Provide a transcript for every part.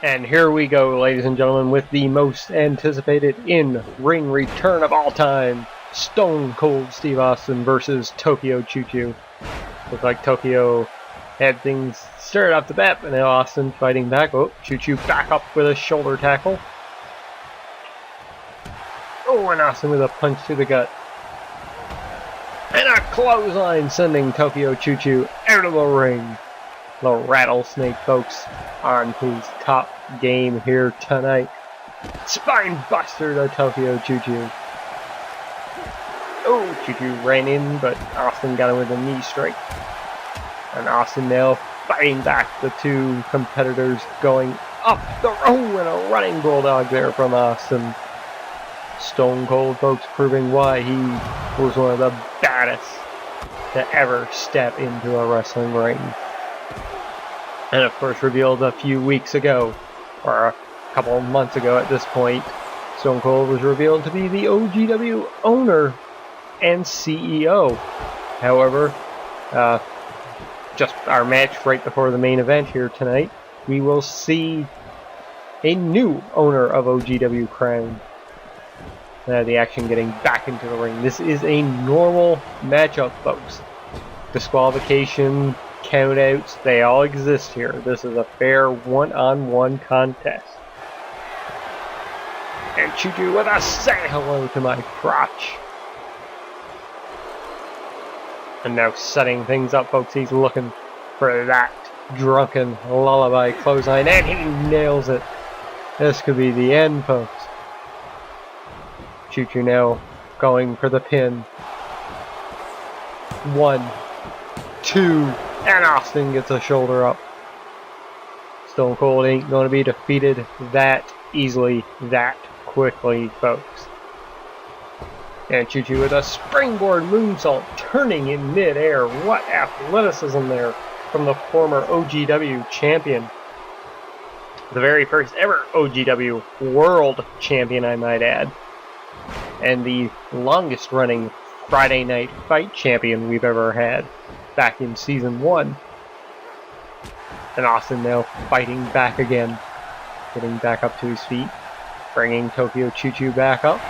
And here we go, ladies and gentlemen, with the most anticipated in-ring return of all time. Stone Cold Steve Austin versus Tokyochuchu. Looks like Tokyo had things started off the bat, but now Austin fighting back. Oh, Chuchu back up with a shoulder tackle. Oh, and Austin with a punch to the gut. And a clothesline sending Tokyochuchu out of the ring. The Rattlesnake, folks, on his top game here tonight. Spine buster to Tokyochuchu. Oh, Chuchu ran in, but Austin got him with a knee strike. And Austin now fighting back. The two competitors going up the road, and a running bulldog there from Austin. Stone Cold, folks, proving why he was one of the baddest to ever step into a wrestling ring. And of course revealed a few weeks ago, or a couple of months ago at this point, Stone Cold was revealed to be the OGW owner and CEO. However, just our match right before the main event here tonight, we will see a new owner of OGW crowned. The action getting back into the ring. This is a normal matchup, folks. Disqualification, countouts, they all exist here. This is a fair one-on-one contest. And Chuchu with a say hello to my crotch. And now setting things up, folks. He's looking for that drunken lullaby clothesline, and he nails it. This could be the end, folks. Chuchu now going for the pin. 1, 2, and Austin gets a shoulder up. Stone Cold ain't going to be defeated that easily, that quickly, folks. And Chuchu with a springboard moonsault, turning in midair. What athleticism there from the former OGW champion. The very first ever OGW World Champion, I might add. And the longest running Friday Night Fight champion we've ever had, back in season 1. And Austin now fighting back again, getting back up to his feet, bringing Tokyochuchu back up,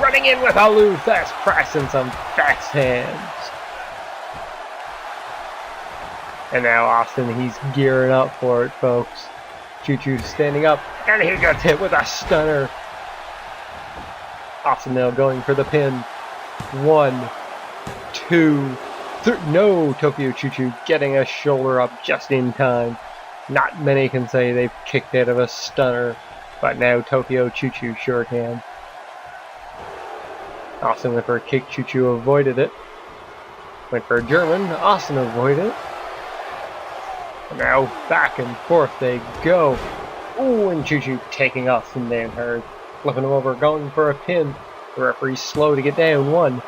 running in with a loose fast press and some fast hands. And now Austin, he's gearing up for it, folks. Chuchu standing up, and he gets hit with a stunner. Austin now going for the pin. 1, 2, 3. No, Tokyochuchu getting a shoulder up just in time. Not many can say they've kicked out of a stunner, but now Tokyochuchu sure can. Austin went for a kick, Chuchu avoided it. Went for a German, Austin avoided it. And now back and forth they go. Ooh, and Chuchu taking Austin down hard. Flipping him over, going for a pin. The referee's slow to get down. 1,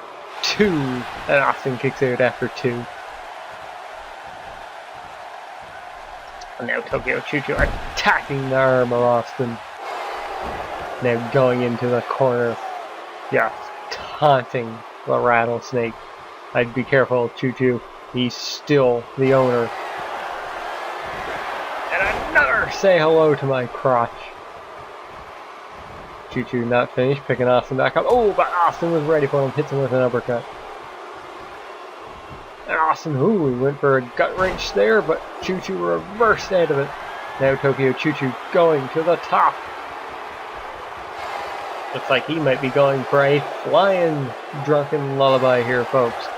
2, and Austin kicks out after 2. And now Tokyochuchu attacking the arm of Austin. Now going into the corner, just taunting the Rattlesnake. I'd be careful, Chuchu. He's still the owner. And another say hello to my crotch. Chuchu not finished, picking Austin back up. Oh, but Austin was ready for him, hits him with an uppercut. And Austin, ooh, he went for a gut wrench there, but Chuchu reversed out of it. Now Tokyochuchu going to the top. Looks like he might be going for a flying drunken lullaby here, folks.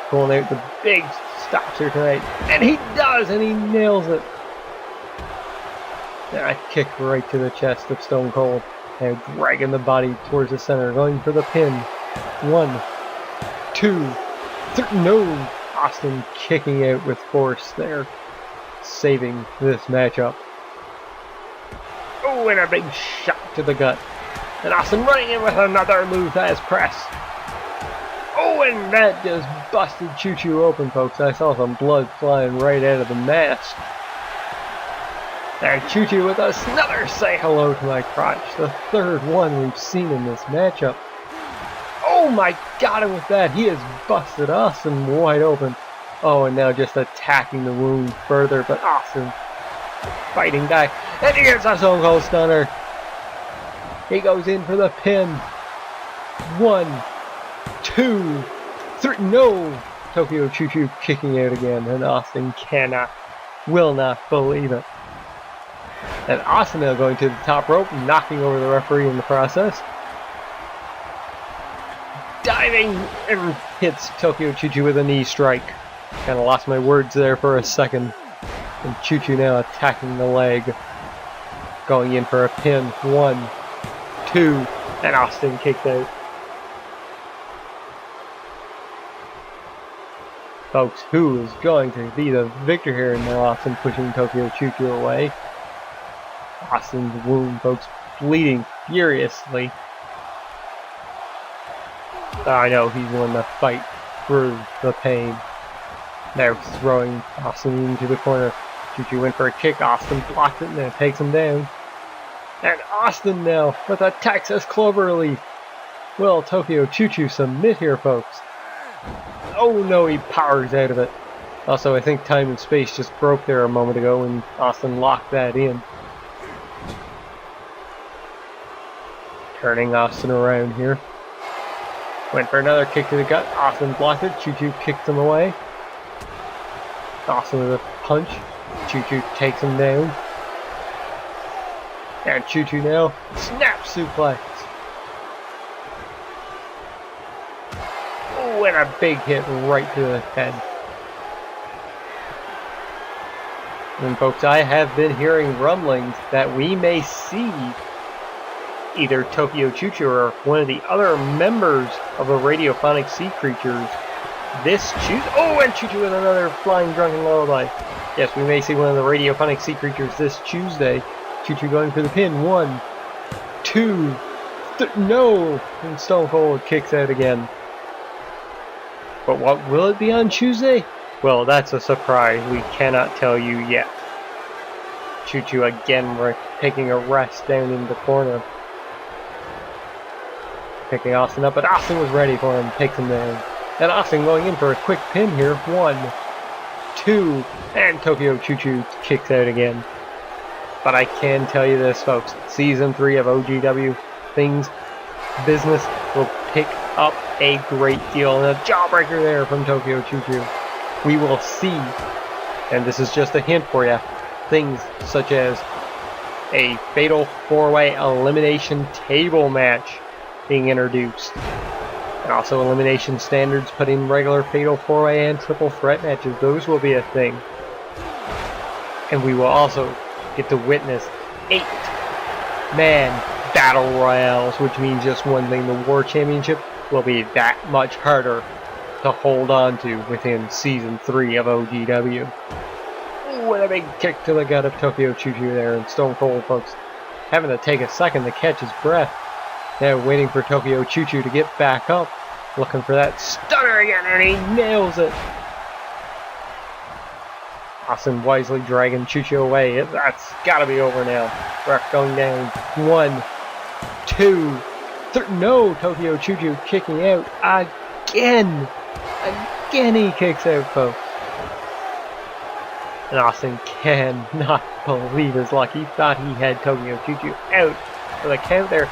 Pulling out the big stops here tonight. And he does, and he nails it. A kick right to the chest of Stone Cold. Now dragging the body towards the center, going for the pin. 1, 2, 3. No! Austin kicking out with force there, saving this matchup. Oh, and a big shot to the gut. And Austin running in with another move as press. Oh, and that just busted Chuchu open, folks. I saw some blood flying right out of the mask. And Chuchu with another say hello to my crotch. The third one we've seen in this matchup. Oh my god, and with that, he has busted Austin wide open. Oh, and now just attacking the wound further, but Austin fighting back, and he gets a Stone Cold Stunner. He goes in for the pin. 1, 2, 3. No! Tokyochuchu kicking out again, and Austin will not believe it. And Austin now going to the top rope, knocking over the referee in the process. Diving and hits Tokyochuchu with a knee strike. Kind of lost my words there for a second. And Chuchu now attacking the leg. Going in for a pin. 1, 2, and Austin kicked out. Folks, who is going to be the victor here? And now Austin pushing Tokyochuchu away. Austin's wound, folks, bleeding furiously. I know he's won the fight through the pain. Now throwing Austin into the corner. Chuchu went for a kick. Austin blocked it and then takes him down. And Austin now with a Texas Cloverleaf. Will Tokyochuchu submit here, folks? Oh no, he powers out of it. Also, I think time and space just broke there a moment ago and Austin locked that in. Turning Austin around here. Went for another kick to the gut. Austin blocked it. Chuchu kicked him away. Austin with a punch. Chuchu takes him down. And Chuchu now snap suplex. Oh, and a big hit right to the head. And folks, I have been hearing rumblings that we may see either Tokyochuchu or one of the other members of the Radiophonic Sea Creatures this Tuesday. Oh, and Chuchu with another flying drunken lullaby. Yes, we may see one of the Radiophonic Sea Creatures this Tuesday. Chuchu going for the pin. 1, 2, no! And Stone Cold kicks out again. But what will it be on Tuesday? Well, that's a surprise. We cannot tell you yet. Chuchu again taking a rest down in the corner. Picking Austin up, but Austin was ready for him. Takes him down. And Austin going in for a quick pin here. 1, 2, and Tokyochuchu kicks out again. But I can tell you this, folks. Season 3 of OGW business will pick up a great deal. And a jawbreaker there from Tokyochuchu. We will see, and this is just a hint for you, things such as a fatal 4-way elimination table match being introduced. And also elimination standards, putting regular fatal 4-way and triple threat matches. Those will be a thing. And we will also get to witness 8-man battle royales, which means just one thing: the War Championship will be that much harder to hold on to within Season 3 of OGW. Ooh, and a big kick to the gut of Tokyochuchu there, and Stone Cold, folks, having to take a second to catch his breath. Now waiting for Tokyochuchu to get back up, looking for that stunner again, and he nails it. Austin wisely dragging Chuchu away. That's gotta be over now. Rawk going down. 1, 2, 3. No, Tokyochuchu kicking out again. Again he kicks out, folks. And Austin cannot believe his luck. He thought he had Tokyochuchu out for the count there.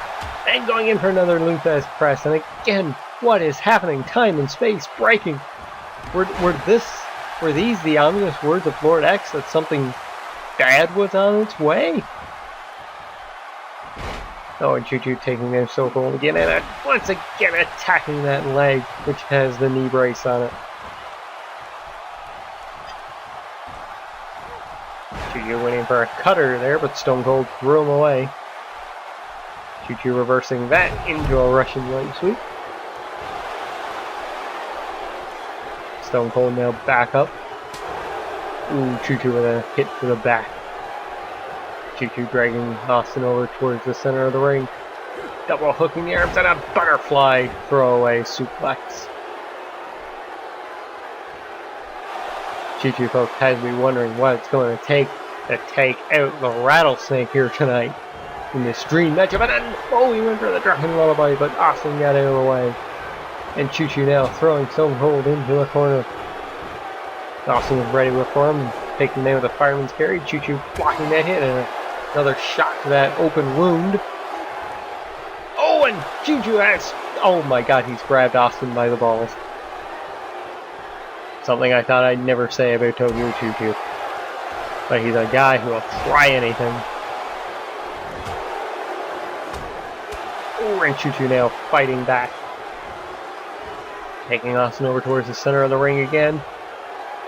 And going in for another Luthez press. And again, what is happening? Time and space breaking. Were these the ominous words of Lord X that something bad was on its way? Oh, and Chuchu taking their Stone Cold again, and once again attacking that leg, which has the knee brace on it. Chuchu went in for a cutter there, but Stone Cold threw him away. Chuchu reversing that into a Russian leg sweep. Stone Cold now back up. Ooh, Chuchu with a hit to the back. Chuchu dragging Austin over towards the center of the ring. Double hooking the arms and a butterfly throwaway suplex. Chuchu, folks, has to be wondering what it's going to take out the rattlesnake here tonight in this dream matchup. And then, oh, he went for the drunken lullaby, but Austin got out of the way. And Chuchu now throwing Stone Cold into the corner. Austin was ready for him. taking down with a fireman's carry. Chuchu blocking that hit and another shot to that open wound. Oh, and Chuchu has... Oh my god, he's grabbed Austin by the balls. Something I thought I'd never say about Tokyochuchu. But he's a guy who will try anything. Oh, and Chuchu now fighting back. Taking Austin over towards the center of the ring again.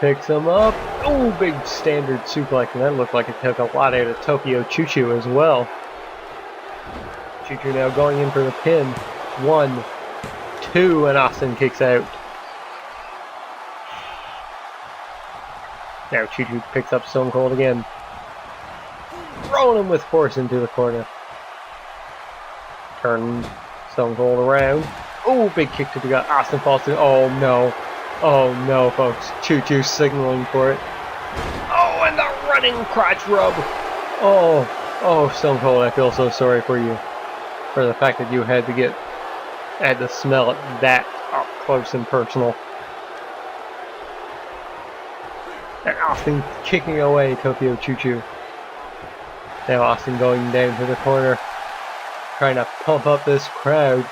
Picks him up. Oh, big standard suplex. And that looked like it took a lot out of Tokyochuchu as well. Chuchu now going in for the pin. 1, 2, and Austin kicks out. Now Chuchu picks up Stone Cold again. Throwing him with force into the corner. Turn Stone Cold around. Oh, big kick to the gut. Austin falls to... Oh no. Oh no, folks. Chuchu signaling for it. Oh, and the running crotch rub. Oh, Stone Cold, I feel so sorry for you. For the fact that you had to smell it that up close and personal. And Austin kicking away Tokyochuchu. Now Austin going down to the corner. Trying to pump up this crowd.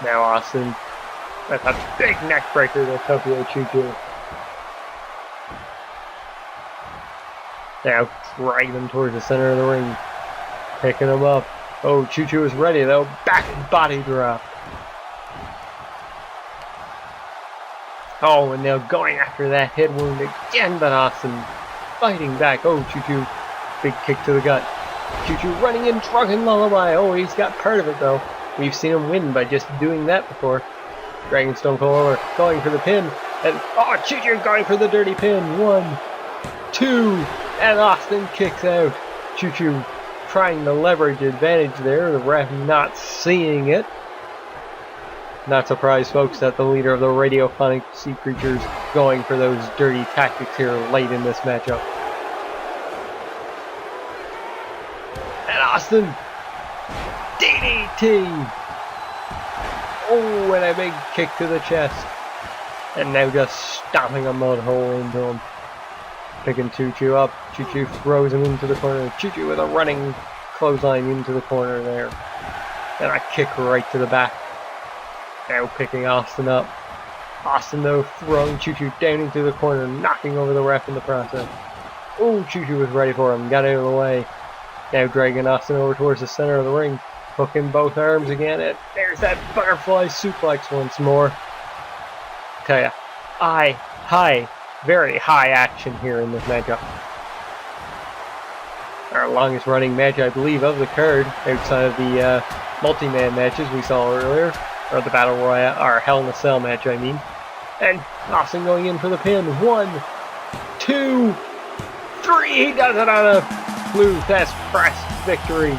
Now Austin, that's a big neck breaker to Tokyochuchu. Now dragging him towards the center of the ring. Picking him up. Oh, Chuchu is ready though. Back body drop. Oh, and now going after that head wound again, but Austin fighting back. Oh, Chuchu, big kick to the gut. Chuchu running in drunken lullaby. Oh, he's got part of it though. We've seen him win by just doing that before. Dragging Stone Cold over, going for the pin, and oh, Chuchu going for the dirty pin. 1, 2, and Austin kicks out. Chuchu trying to leverage advantage there, the ref not seeing it. Not surprised, folks, that the leader of the radiophonic sea creatures going for those dirty tactics here late in this matchup. And Austin, DDT! Oh, and a big kick to the chest. And now just stomping a mud hole into him. Picking Chuchu up. Chuchu throws him into the corner. Chuchu with a running clothesline into the corner there. And a kick right to the back. Now picking Austin up. Austin though throwing Chuchu down into the corner, knocking over the ref in the process. Oh, Chuchu was ready for him, got out of the way. Now dragging Austin over towards the center of the ring, hooking both arms again, and there's that butterfly suplex once more. Tell ya, very high action here in this matchup. Our longest running match, I believe, of the card, outside of the multi-man matches we saw earlier. Or the Battle Royale, or Hell in a Cell match, I mean. And Austin going in for the pin. 1, 2, 3. He does it on a blue fast press victory.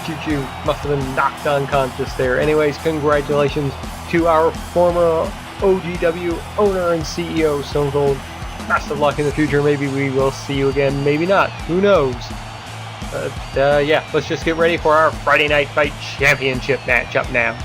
Chuchu must have been knocked unconscious there. Anyways, congratulations to our former OGW owner and CEO, Stone Cold. Best of luck in the future. Maybe we will see you again. Maybe not. Who knows? But yeah, let's just get ready for our Friday Night Fight Championship match up now.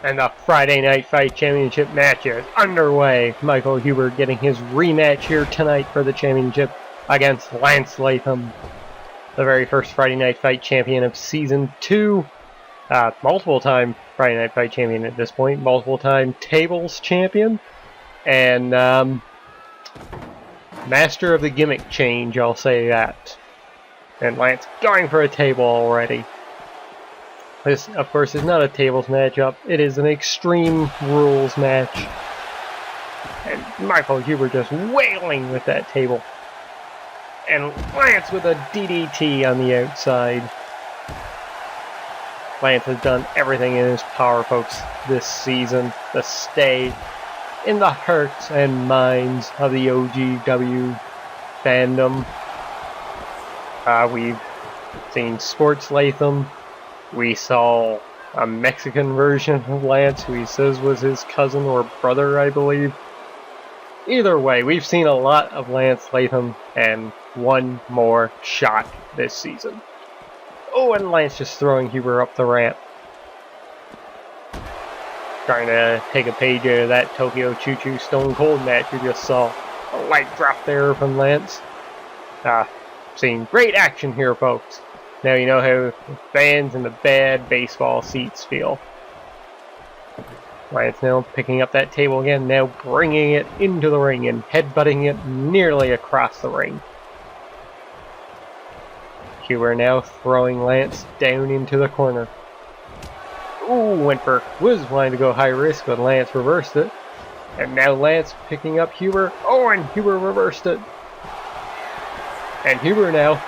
And the Friday Night Fight Championship match is underway. Michael Huber getting his rematch here tonight for the championship against Lance Latham, the very first Friday Night Fight champion of Season 2. Multiple-time Friday Night Fight champion at this point. Multiple-time tables champion. And master of the gimmick change, I'll say that. And Lance going for a table already. This, of course, is not a tables matchup. It is an Extreme Rules match. And Michael Huber just wailing with that table. And Lance with a DDT on the outside. Lance has done everything in his power, folks, this season to stay in the hearts and minds of the OGW fandom. We've seen Sports Latham. We saw a Mexican version of Lance, who he says was his cousin or brother, I believe. Either way, we've seen a lot of Lance Latham, and one more shot this season. Oh, and Lance just throwing Huber up the ramp. Trying to take a page out of that Tokyochuchu Stone Cold match we just saw. A light drop there from Lance. Seeing great action here, folks. Now you know how the fans in the bad baseball seats feel. Lance now picking up that table again, now bringing it into the ring and headbutting it nearly across the ring. Huber now throwing Lance down into the corner. Ooh, was wanting to go high risk, but Lance reversed it. And now Lance picking up Huber. Oh, and Huber reversed it. And Huber now,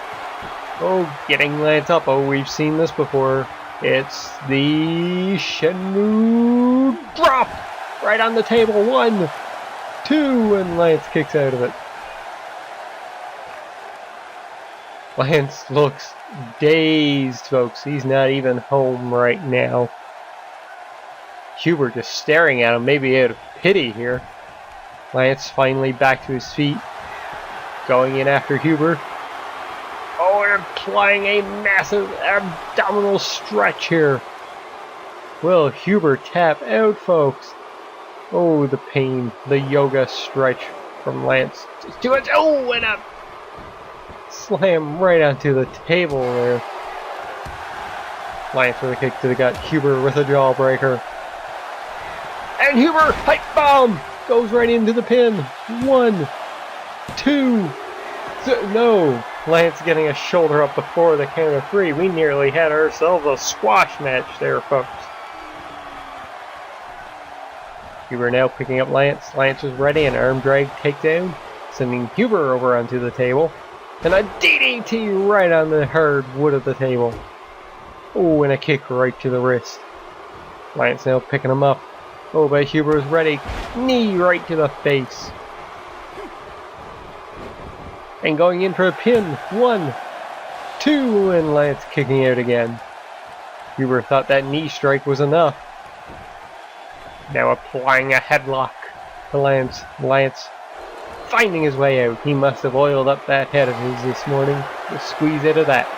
getting Lance up. Oh, we've seen this before. It's the Shenmue drop right on the table. 1, 2, and Lance kicks out of it. Lance looks dazed, folks. He's not even home right now. Huber just staring at him, maybe out of pity here. Lance finally back to his feet, going in after Huber. Oh, and applying a massive abdominal stretch here. Will Huber tap out, folks? Oh, the pain. The yoga stretch from Lance. Just too much. Oh, and a slam right onto the table there. Lance with a kick to the gut. Huber with a jawbreaker. And Huber, pipe bomb! Goes right into the pin. 1, 2, no. Lance getting a shoulder up before the count of 3. We nearly had ourselves a squash match there, folks. Huber now picking up Lance. Lance is ready, an arm drag takedown, sending Huber over onto the table. And a DDT right on the hard wood of the table. Oh, and a kick right to the wrist. Lance now picking him up. Oh, but Huber is ready. Knee right to the face. And going in for a pin. 1, 2, and Lance kicking out again. Huber thought that knee strike was enough. Now applying a headlock to Lance. Lance finding his way out. He must have oiled up that head of his this morning to squeeze out of that.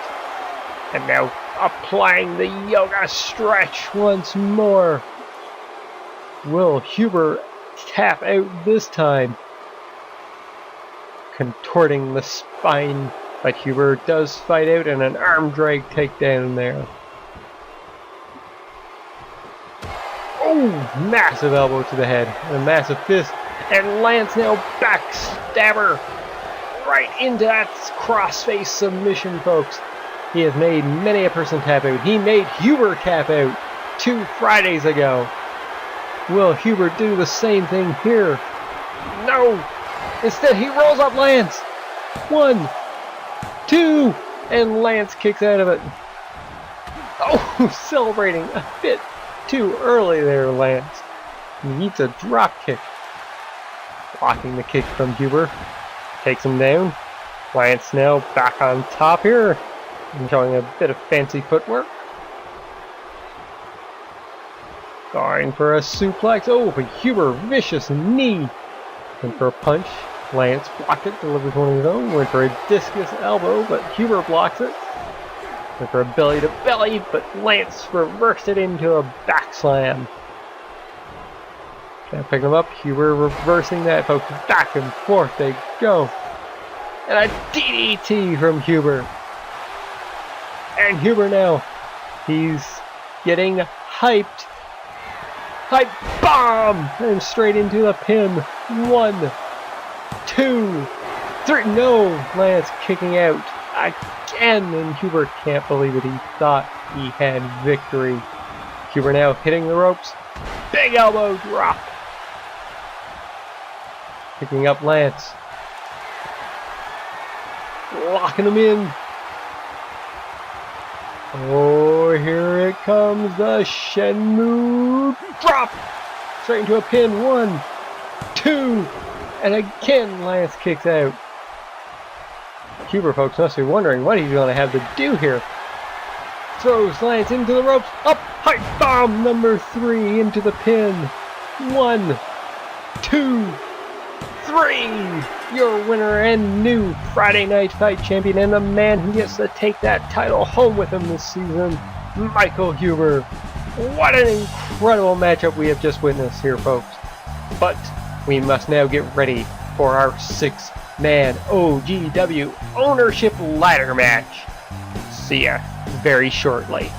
And now applying the yoga stretch once more. Will Huber tap out this time? Contorting the spine, but Huber does fight out, and an arm drag takedown there. Oh, massive elbow to the head, and a massive fist, and Lance now backstabber right into that crossface submission, folks. He has made many a person tap out. He made Huber tap out 2 Fridays ago. Will Huber do the same thing here? No! Instead, he rolls up Lance. 1, 2, and Lance kicks out of it. Oh, celebrating a bit too early there, Lance. He needs a drop kick. Blocking the kick from Huber. Takes him down. Lance now back on top here. Enjoying a bit of fancy footwork. Going for a suplex. Oh, but Huber, vicious knee. Went for a punch. Lance blocked it, delivers one of his own. Went for a discus elbow, but Huber blocks it. Went for a belly to belly, but Lance reversed it into a back slam. Can't pick him up. Huber reversing that, folks. Back and forth they go. And a DDT from Huber. And Huber now, he's getting hyped. Hype bomb! And straight into the pin. 1, 2, 3. No! Lance kicking out again. And Huber can't believe it. He thought he had victory. Huber now hitting the ropes. Big elbow drop. Picking up Lance. Locking him in. Oh, here it comes. The Shenmue drop. Straight into a pin. 1, 2. And again, Lance kicks out. Huber, folks, must be wondering what he's going to have to do here. Throws Lance into the ropes. Up. Hype bomb number 3 into the pin. 1, 2, 3. Your winner and new Friday Night Fight champion, and the man who gets to take that title home with him this season, Micheal Huber. What an incredible matchup we have just witnessed here, folks. But we must now get ready for our 6-man OGW Ownership Ladder Match. See ya very shortly.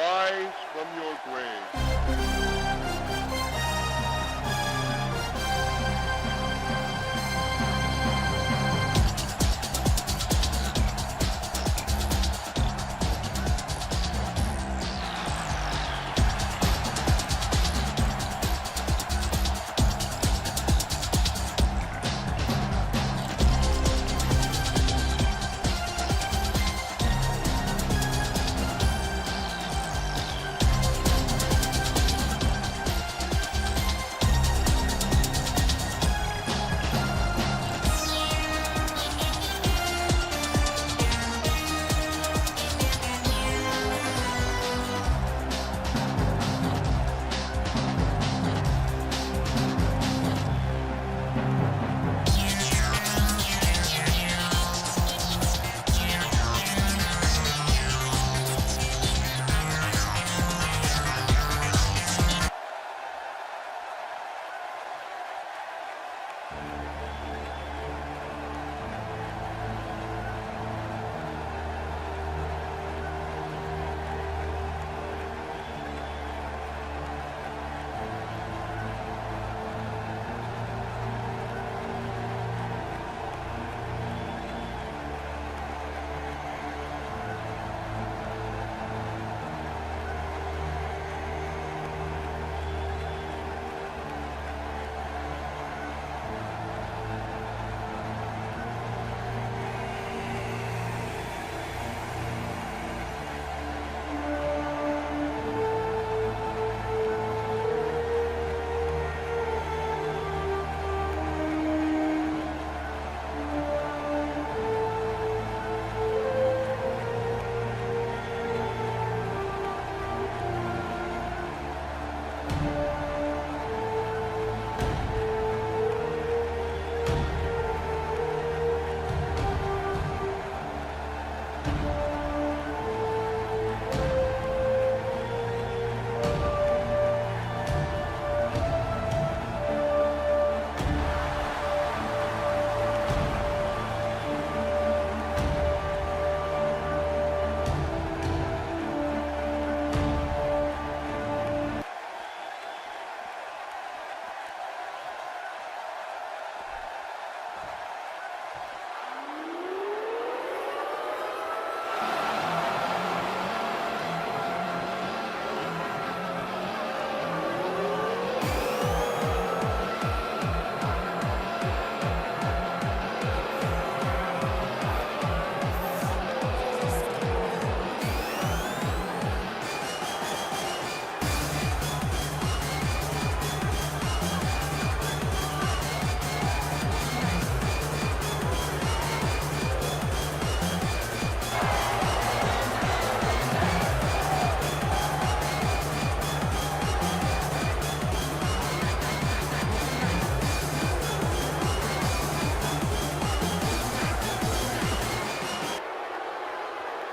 rise from your grave.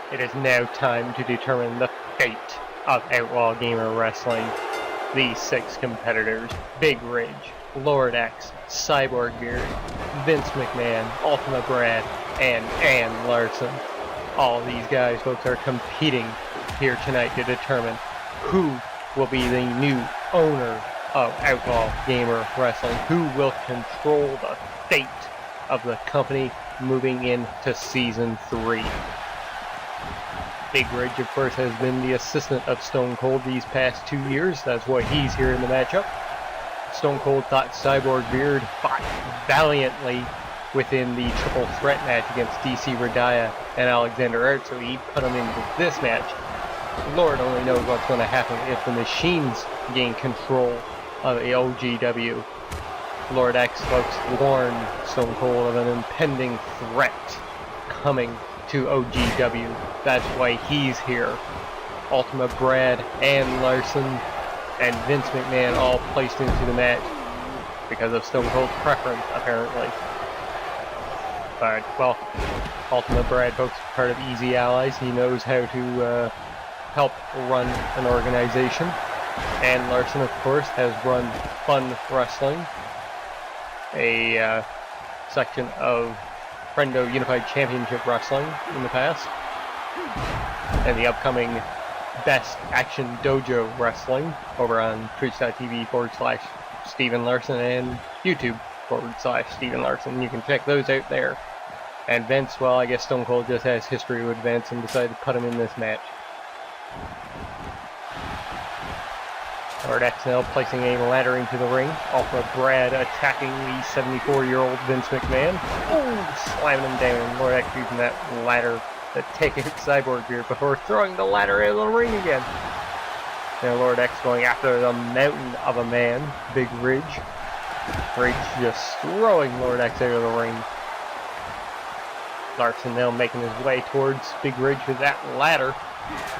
It is now time to determine the fate of Outlaw Gamer Wrestling. These 6 competitors, Big Ridge, Lord X, Cyborg Beard, Vince McMahon, Ultima Brad, and Ann Larson. All these guys, folks, are competing here tonight to determine who will be the new owner of Outlaw Gamer Wrestling, who will control the fate of the company moving into Season 3. Big Ridge, of course, has been the assistant of Stone Cold these past 2 years. That's why he's here in the matchup. Stone Cold thought Cyborg Beard fought valiantly within the triple threat match against DCRediah and Alexander Arts, so he put him into this match. Lord only knows what's going to happen if the machines gain control of the OGW. Lord X, folks, warned Stone Cold of an impending threat coming to OGW. That's why he's here. Ultima Brad, Ann Larson, and Vince McMahon all placed into the match because of Stone Cold's preference, apparently. But, well, Ultima Brad, folks, part of Easy Allies. He knows how to help run an organization. Ann Larson, of course, has run Fun Wrestling, a section of Friendo Unified Championship Wrestling in the past. And the upcoming Best Action Dojo Wrestling over on twitch.tv/Steven Larson and YouTube/Steven Larson. You can check those out there. And Vince, well, I guess Stone Cold just has history with Vince and decided to put him in this match. Lord X now placing a ladder into the ring. Alpha Brad attacking the 74-year-old Vince McMahon. Oh, slamming him down. Lord X using that ladder to take out Cyborg here before throwing the ladder out of the ring again. Now Lord X going after the mountain of a man, Big Ridge. Ridge just throwing Lord X out of the ring. Larson now making his way towards Big Ridge with that ladder.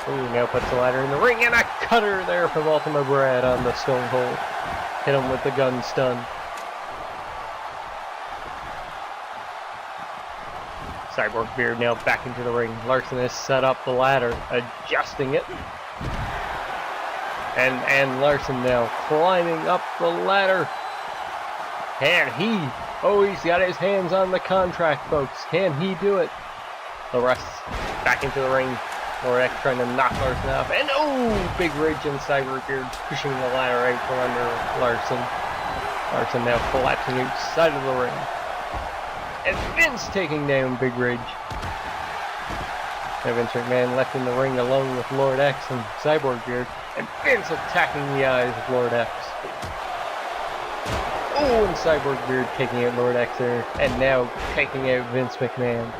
Ooh, now puts the ladder in the ring, and a cutter there from Ultima Brad on the Stone Cold. Hit him with the gun stun. Cyborg Beard now back into the ring. Larson has set up the ladder, adjusting it. And Larson now climbing up the ladder. And he's got his hands on the contract, folks. Can he do it? The rest back into the ring. Lord X trying to knock Larson off. And Big Ridge and Cyborg Beard pushing the ladder out from under Larson. Larson now collapsing outside of the ring. And Vince taking down Big Ridge. Now Vince McMahon left in the ring alone with Lord X and Cyborg Beard. And Vince attacking the eyes of Lord X. And Cyborg Beard taking out Lord X there, and now taking out Vince McMahon.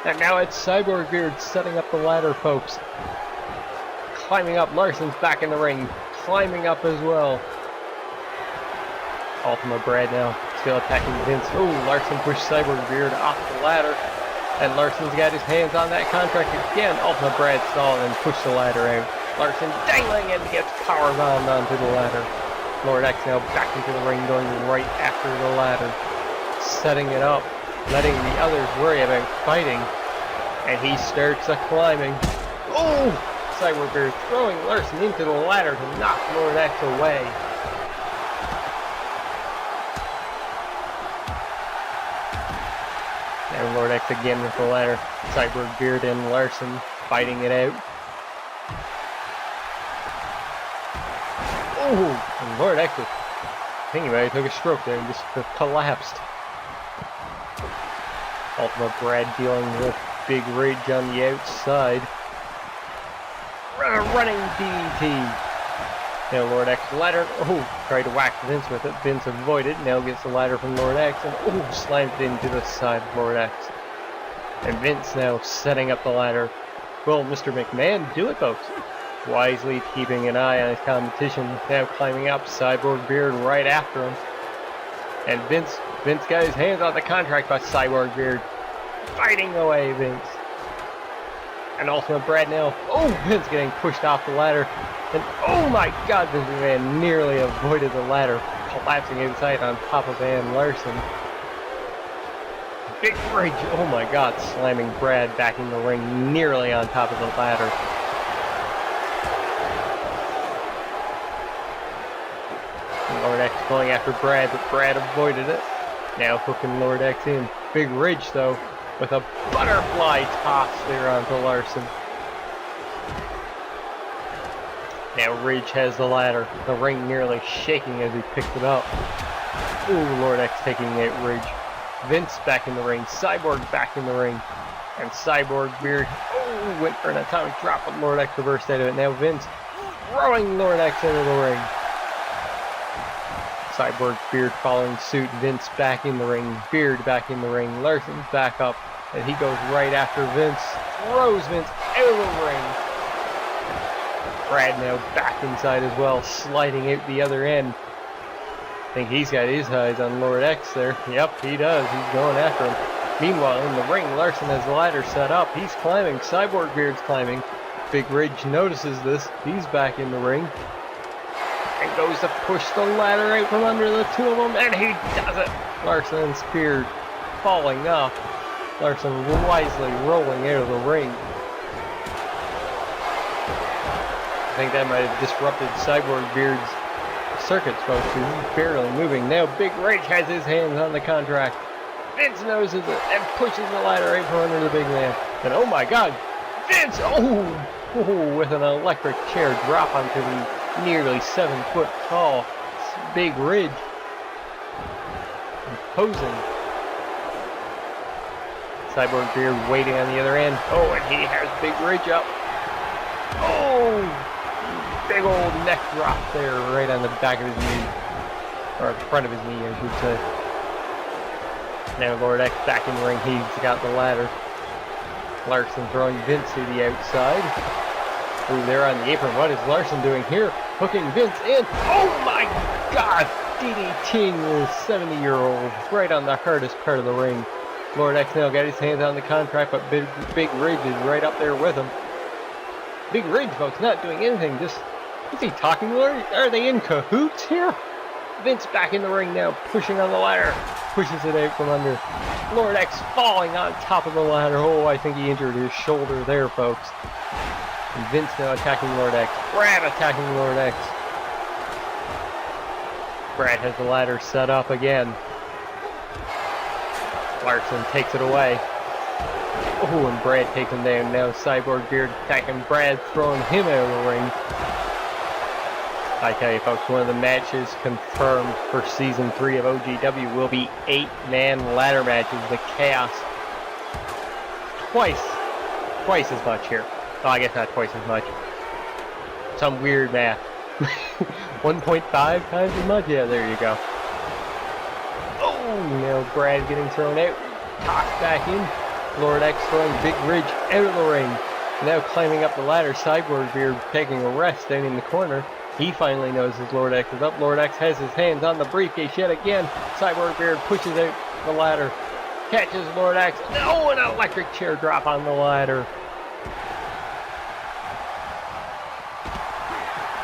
And now it's Cyborg Beard setting up the ladder, folks. Climbing up, Larson's back in the ring, climbing up as well. Ultima Brad now still attacking Vince. Larson pushed Cyborg Beard off the ladder, and Larson's got his hands on that contract again. Ultima Brad stalled and pushed the ladder out. Larson dangling and gets power bombed onto the ladder. Lord X now back into the ring, going right after the ladder, setting it up, letting the others worry about fighting, and he starts climbing. Cyborg Beard throwing Larson into the ladder to knock Lord X away. And Lord X again with the ladder. Cyborg Beard and Larson fighting it out. And Lord X was thinking about it, took a stroke there and just collapsed. Ultima Brad dealing with Big Ridge on the outside. Running DDT. Now Lord X ladder. Tried to whack Vince with it. Vince avoided. Now gets the ladder from Lord X and slammed it into the side of Lord X. And Vince now setting up the ladder. Will Mr. McMahon do it, folks? Wisely keeping an eye on his competition, now climbing up, Cyborg Beard right after him. And Vince got his hands on the contract by Cyborg Beard. Fighting away, Vince. And Ultimate Brad now. Vince getting pushed off the ladder. And oh my god, Vince McMahon nearly avoided the ladder, collapsing outside on top of Van Larson. Big Ridge, oh my god, slamming Brad back in the ring, nearly on top of the ladder. Lord X going after Brad, but Brad avoided it. Now hooking Lord X in. Big Ridge, though, with a butterfly toss there onto Larson. Now Ridge has the ladder. The ring nearly shaking as he picked it up. Lord X taking out Ridge. Vince back in the ring. Cyborg back in the ring. And Cyborg Beard, went for an atomic drop, but Lord X reversed out of it. Now Vince throwing Lord X into the ring. Cyborg Beard following suit. Vince back in the ring. Beard back in the ring. Larson's back up. And he goes right after Vince. Throws Vince out of the ring. Brad now back inside as well. Sliding out the other end. I think he's got his eyes on Lord X there. Yep, he does. He's going after him. Meanwhile, in the ring, Larson has the ladder set up. He's climbing. Cyborg Beard's climbing. Big Ridge notices this. He's back in the ring. And goes to push the ladder out from under the two of them, and he does it! Larson and Beard falling off. Larson wisely rolling out of the ring. I think that might have disrupted Cyborg Beard's circuits, folks. He's barely moving. Now Big Ridge has his hands on the contract. Vince notices it and pushes the ladder out from under the big man. And oh my god, Vince! Ooh, with an electric chair drop onto the nearly 7-foot tall Big Ridge. Imposing. Cyborg Beard waiting on the other end. Oh, and he has Big Ridge up. Oh! Big old neck drop there right on the back of his knee. Or front of his knee, I should say. Now Lord X back in the ring. He's got the ladder. Larson throwing Vince to the outside. Ooh, they're on the apron. What is Larson doing here? Hooking Vince in. Oh my God! DDTing the 70-year-old right on the hardest part of the ring. Lord X now got his hands on the contract, but Big Ridge is right up there with him. Big Ridge, folks, not doing anything. Just, is he talking, Lord? Are they in cahoots here? Vince back in the ring now, pushing on the ladder. Pushes it out from under. Lord X falling on top of the ladder. Oh, I think he injured his shoulder there, folks. And Vince now attacking Lord X. Brad attacking Lord X. Brad has the ladder set up again. Larson takes it away. Oh, and Brad takes him down. Now Cyborg Beard attacking Brad, throwing him out of the ring. I tell you folks, one of the matches confirmed for Season 3 of OGW will be 8-man ladder matches. The Chaos. Twice as much here. Oh, I guess not twice as much. Some weird math. 1.5 times as much? Yeah, there you go. Oh, now Brad getting thrown out. Tossed back in. Lord X throwing Big Ridge out of the ring. Now climbing up the ladder. Cyborg Beard taking a rest down in the corner. He finally knows his Lord X is up. Lord X has his hands on the briefcase yet again. Cyborg Beard pushes out the ladder. Catches Lord X. Oh, an electric chair drop on the ladder.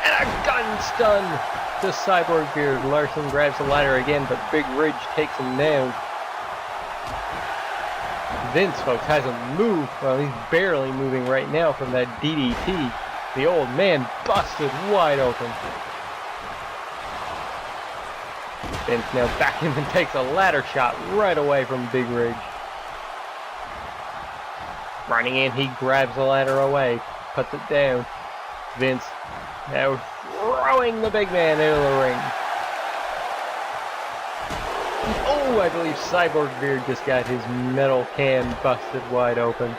And a gun stun to Cyborg Beard. Larson grabs the ladder again, but Big Ridge takes him down. Vince, folks, hasn't moved. Well, he's barely moving right now from that DDT. The old man busted wide open. Vince now back in and takes a ladder shot right away from Big Ridge. Running in, he grabs the ladder away, puts it down. Vince now throwing the big man out of the ring. Oh, I believe Cyborg Beard just got his metal can busted wide open.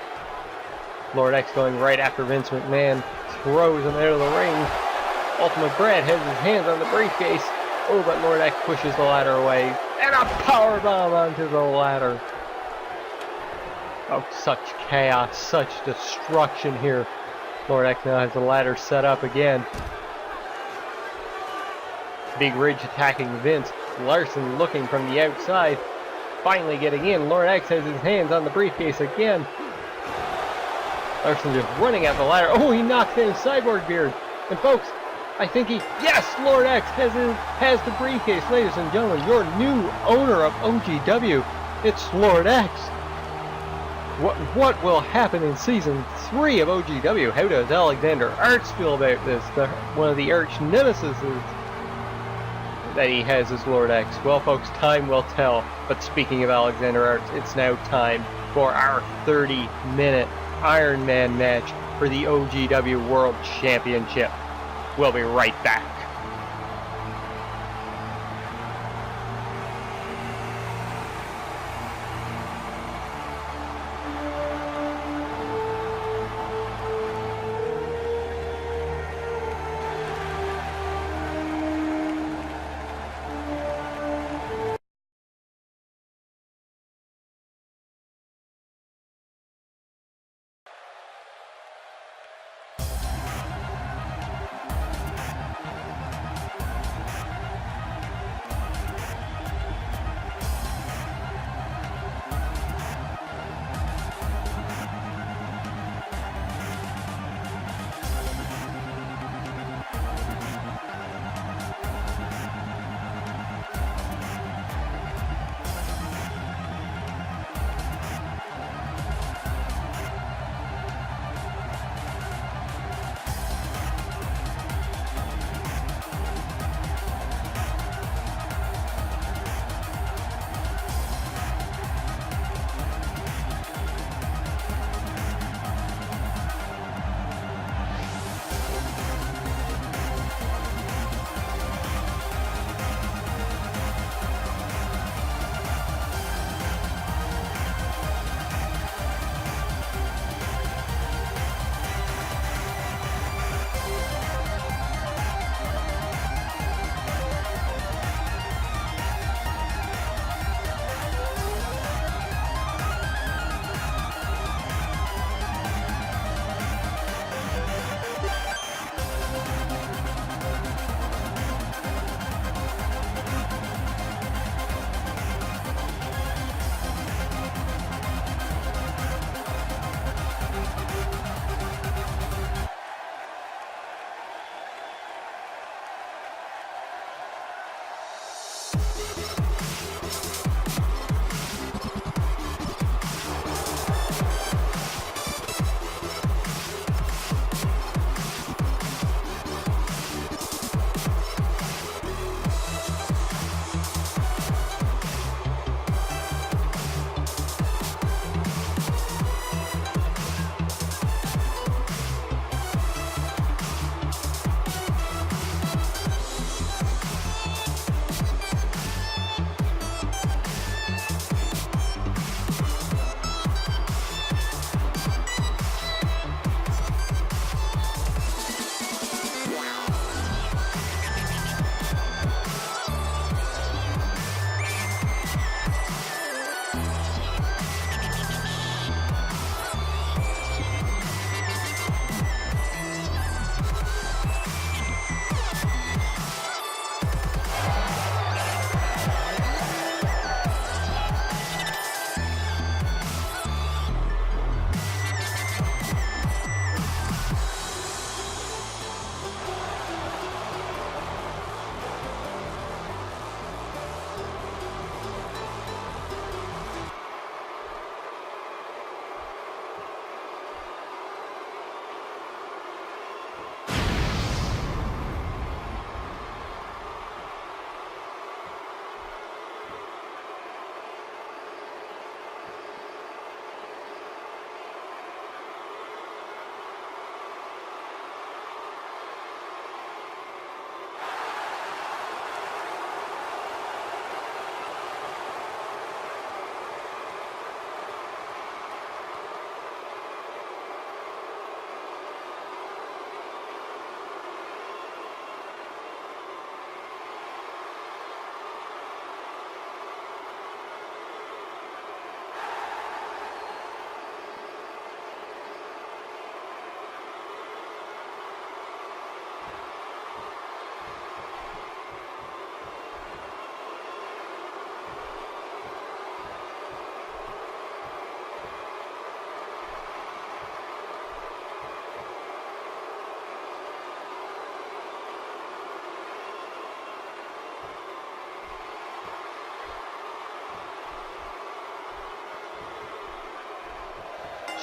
Lord X going right after Vince McMahon. Throws him out of the ring. Ultimate Brad has his hands on the briefcase. Oh, but Lord X pushes the ladder away. And a powerbomb onto the ladder. Oh, such chaos, such destruction here. Lord X now has the ladder set up again. Big Ridge attacking Vince. Larson looking from the outside. Finally getting in. Lord X has his hands on the briefcase again. Larson just running at the ladder. Oh, he knocks down Cyborg Beard. And folks, I think he... Yes, Lord X has the briefcase. Ladies and gentlemen, your new owner of OGW. It's Lord X. What will happen in Season 3 of OGW? How does Alexander Arts feel about this? One of the arch nemesis that he has is Lord X. Well, folks, time will tell. But speaking of Alexander Arts, it's now time for our 30-minute Iron Man match for the OGW World Championship. We'll be right back.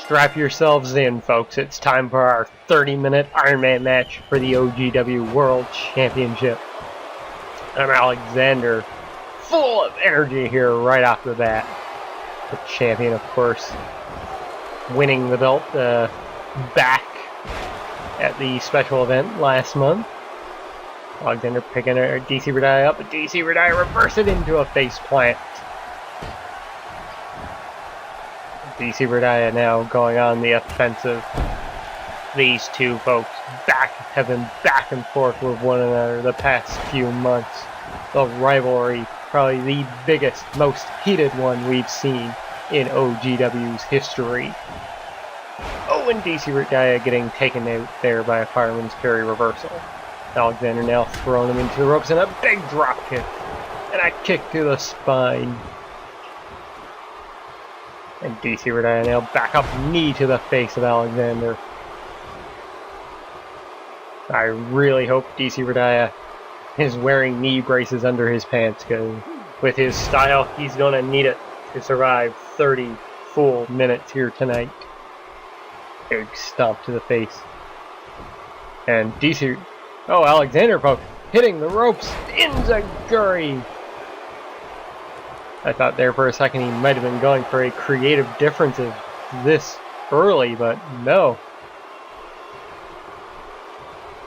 Strap yourselves in, folks. It's time for our 30-minute Iron Man match for the OGW World Championship. I'm Alexander, full of energy here right off the bat. The champion, of course, winning the belt back at the special event last month. Alexander picking DCRediah up, but DCRediah reverse it into a face plant. DCRediah now going on the offensive. These two folks have been back and forth with one another the past few months. The rivalry, probably the biggest, most heated one we've seen in OGW's history. Oh, and DCRediah getting taken out there by a fireman's carry reversal. Alexander now throwing him into the ropes and a big drop kick. And a kick to the spine. And DCRediah now back up, knee to the face of Alexander. I really hope DCRediah is wearing knee braces under his pants, because with his style, he's going to need it to survive 30 full minutes here tonight. Big stomp to the face. And Alexander, folks, hitting the ropes. Enziguri. I thought there for a second he might have been going for a creative difference of this early, but no.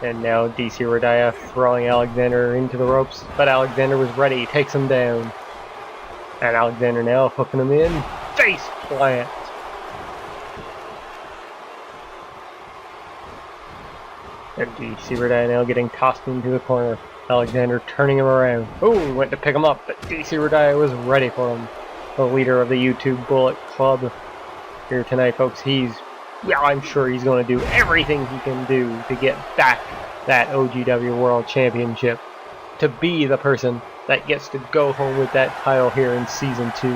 And now DCRediah throwing Alexander into the ropes, but Alexander was ready, takes him down. And Alexander now hooking him in, face plant. And DCRediah now getting tossed into the corner. Alexander turning him around. Oh, he went to pick him up, but DCRediah was ready for him. The leader of the YouTube Bullet Club here tonight, folks. I'm sure he's going to do everything he can do to get back that OGW World Championship. To be the person that gets to go home with that title here in Season 2.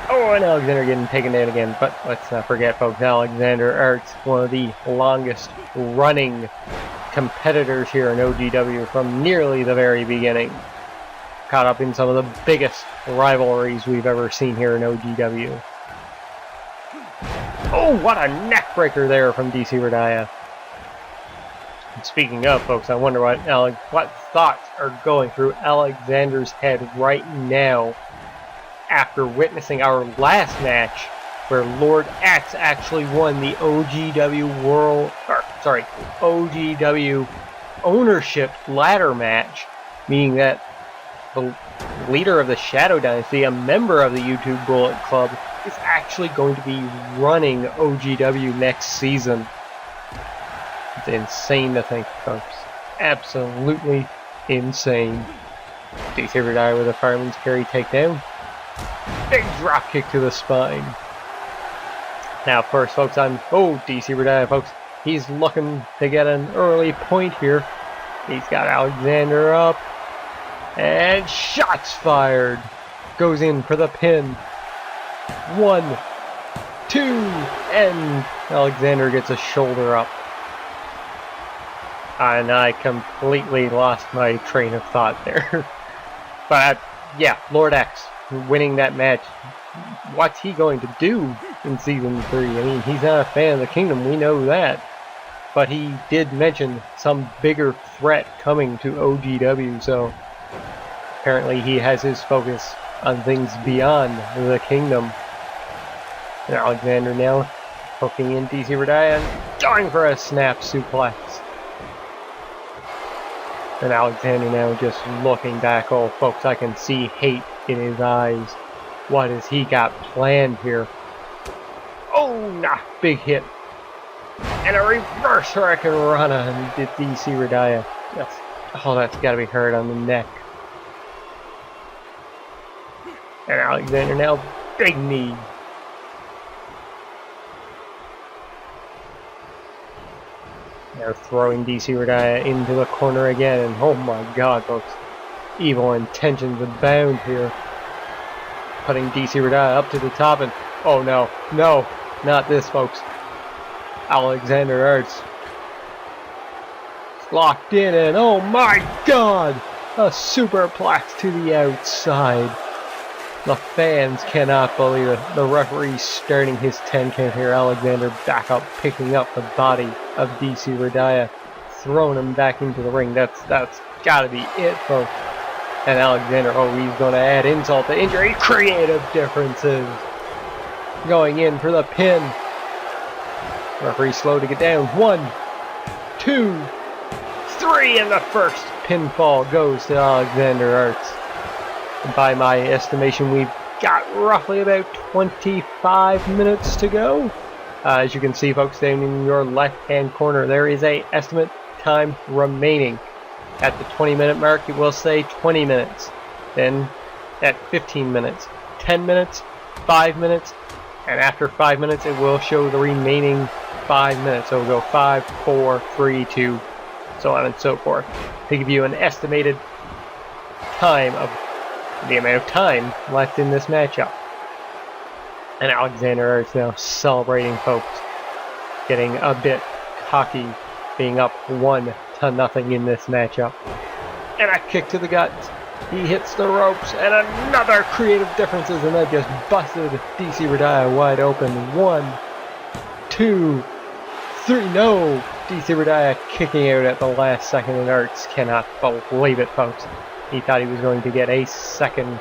Oh, and Alexander getting taken down again. But let's not forget, folks, Alexander Arts, one of the longest running competitors here in OGW from nearly the very beginning. Caught up in some of the biggest rivalries we've ever seen here in OGW. Oh, what a neck breaker there from DCRediah. Speaking of, folks, I wonder what thoughts are going through Alexander's head right now after witnessing our last match where Lord X actually won the OGW OGW Ownership Ladder Match, meaning that the leader of the Shadow Dynasty, a member of the YouTube Bullet Club, is actually going to be running OGW next season. It's insane to think, folks. Absolutely insane. DCRediah with a fireman's carry takedown. Big drop kick to the spine. Now, of course, folks, DCRediah, folks, he's looking to get an early point here. He's got Alexander up. And shots fired. Goes in for the pin. 1, 2, and Alexander gets a shoulder up. And I completely lost my train of thought there. But, yeah, Lord X winning that match. What's he going to do in Season 3? I mean, he's not a fan of the Kingdom, we know that. But he did mention some bigger threat coming to OGW, so apparently he has his focus on things beyond the Kingdom. And Alexander now hooking in DCRediah and going for a snap suplex. And Alexander now just looking back. Oh, folks, I can see hate in his eyes. What has he got planned here? Oh, nah, big hit. And a reverse Hurricane Rana and DCRediah. That's got to be hurt on the neck. And Alexander now, big knee. They're throwing DCRediah into the corner again, and oh my god, folks, evil intentions abound here. Putting DCRediah up to the top, and oh no, not this, folks. Alexander Arts locked in, and oh my god, a superplex to the outside. The fans cannot believe it. The referee's starting his 10 count here. Alexander back up, picking up the body of DCRediah, throwing him back into the ring. That's gotta be it, folks. And Alexander, he's gonna add insult to injury. Creative differences. Going in for the pin. Referee slow to get down. 1, 2, 3, and the first pinfall goes to Alexander Arts. By my estimation, we've got roughly about 25 minutes to go. As you can see, folks, down in your left-hand corner, there is a estimate time remaining. At the 20-minute mark, it will say 20 minutes. Then at 15 minutes, 10 minutes, 5 minutes, and after 5 minutes, it will show the remaining 5 minutes. So we'll go 5, 4, 3, 2, so on and so forth, to give you an estimated time of the amount of time left in this matchup. And Alexander Arts now celebrating, folks, getting a bit cocky, being up 1-0 in this matchup. And a kick to the gut. He hits the ropes, and another creative differences, and that just busted DCRediah wide open. 1, 2, 3, no! DCRediah kicking out at the last second, and Arts cannot believe it, folks. He thought he was going to get a second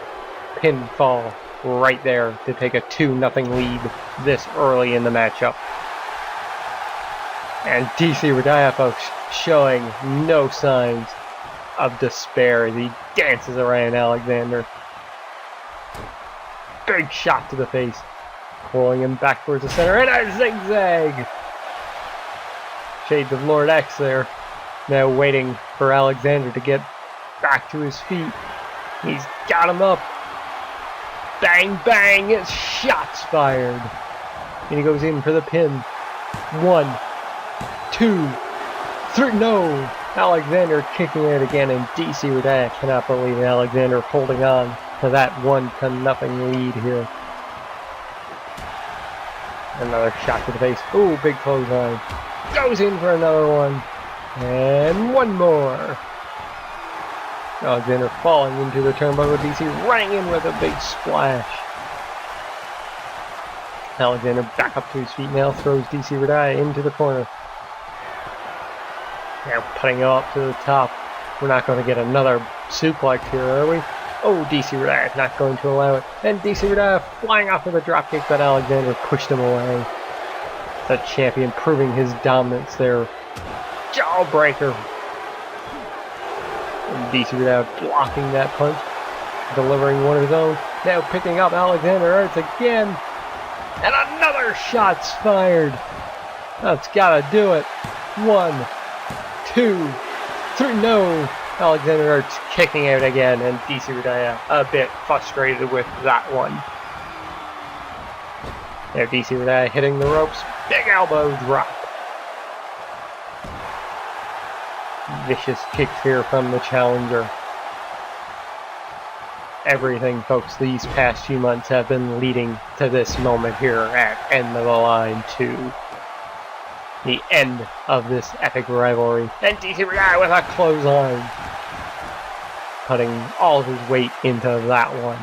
pinfall right there to take a 2-0 lead this early in the matchup. And DCRediah, folks, showing no signs of despair as he dances around Alexander. Big shot to the face, pulling him back towards the center, and a zigzag! Shades of Lord X there, now waiting for Alexander to get back to his feet. He's got him up. Bang, bang, it's shots fired. And he goes in for the pin. 1, 2, 3, no! Alexander kicking out again, and DCRediah cannot believe it. Alexander holding on to that 1-0 lead here. Another shot to the face. Ooh, big clothesline. Goes in for another one. And one more. Alexander falling into the turnbuckle. DC running in with a big splash. Alexander back up to his feet now, throws DCRediah into the corner. Now putting him up to the top. We're not going to get another suplex here, are we? Oh, DCRediah is not going to allow it. And DCRediah flying off with a dropkick, but Alexander pushed him away. The champion proving his dominance there. Jawbreaker. DCRediah blocking that punch, delivering one of his own. Now picking up Alexander Arts again, and another shot's fired. That's gotta do it. 1, 2, 3, no! Alexander Arts kicking out again, and DCRediah a bit frustrated with that one. Now DCRediah hitting the ropes, big elbow drop. Vicious kicks here from the challenger. Everything, folks, these past few months have been leading to this moment here at End of the Line 2. The end of this epic rivalry. And DCRediah with a clothesline. Putting all of his weight into that one.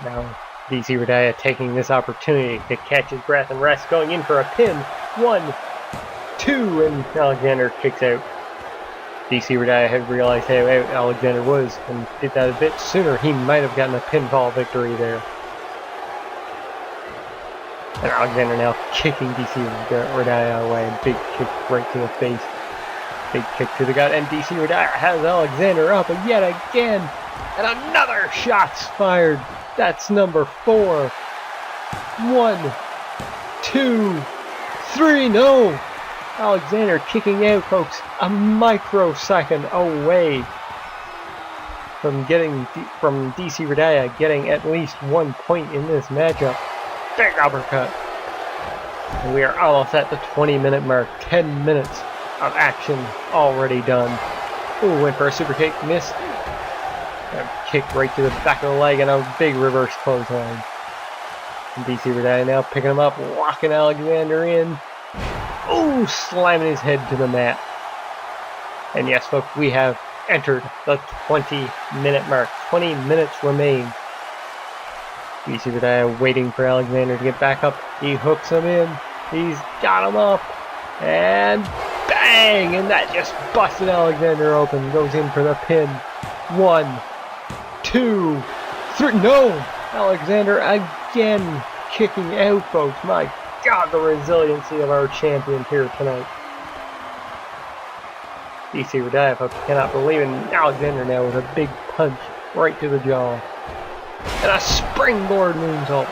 Now, DCRediah taking this opportunity to catch his breath and rest, going in for a pin. 1, 2, and Alexander kicks out. DCRediah had realized how out Alexander was and did that a bit sooner. He might have gotten a pinfall victory there. And Alexander now kicking DCRediah away. Big kick right to the face. Big kick to the gut, and DCRediah has Alexander up yet again. And another shot's fired. That's number 4. 1, 2, 3, no! Alexander kicking out, folks, a microsecond away from DCRediah getting at least 1 point in this matchup. Big uppercut. And we are almost at the 20-minute mark. 10 minutes of action already done. Ooh, went for a super kick, missed. A kick right to the back of the leg and a big reverse clothesline. And DCRediah now picking him up, locking Alexander in. Ooh, slamming his head to the mat. And yes, folks, we have entered the 20-minute mark. 20 minutes remain. DCRediah waiting for Alexander to get back up. He hooks him in. He's got him up. And bang! And that just busted Alexander open. Goes in for the pin. 1, 2, 3. No! Alexander again kicking out, folks. My God, the resiliency of our champion here tonight. DCRediah, folks, cannot believe it. And Alexander now with a big punch right to the jaw. And a springboard moonsault.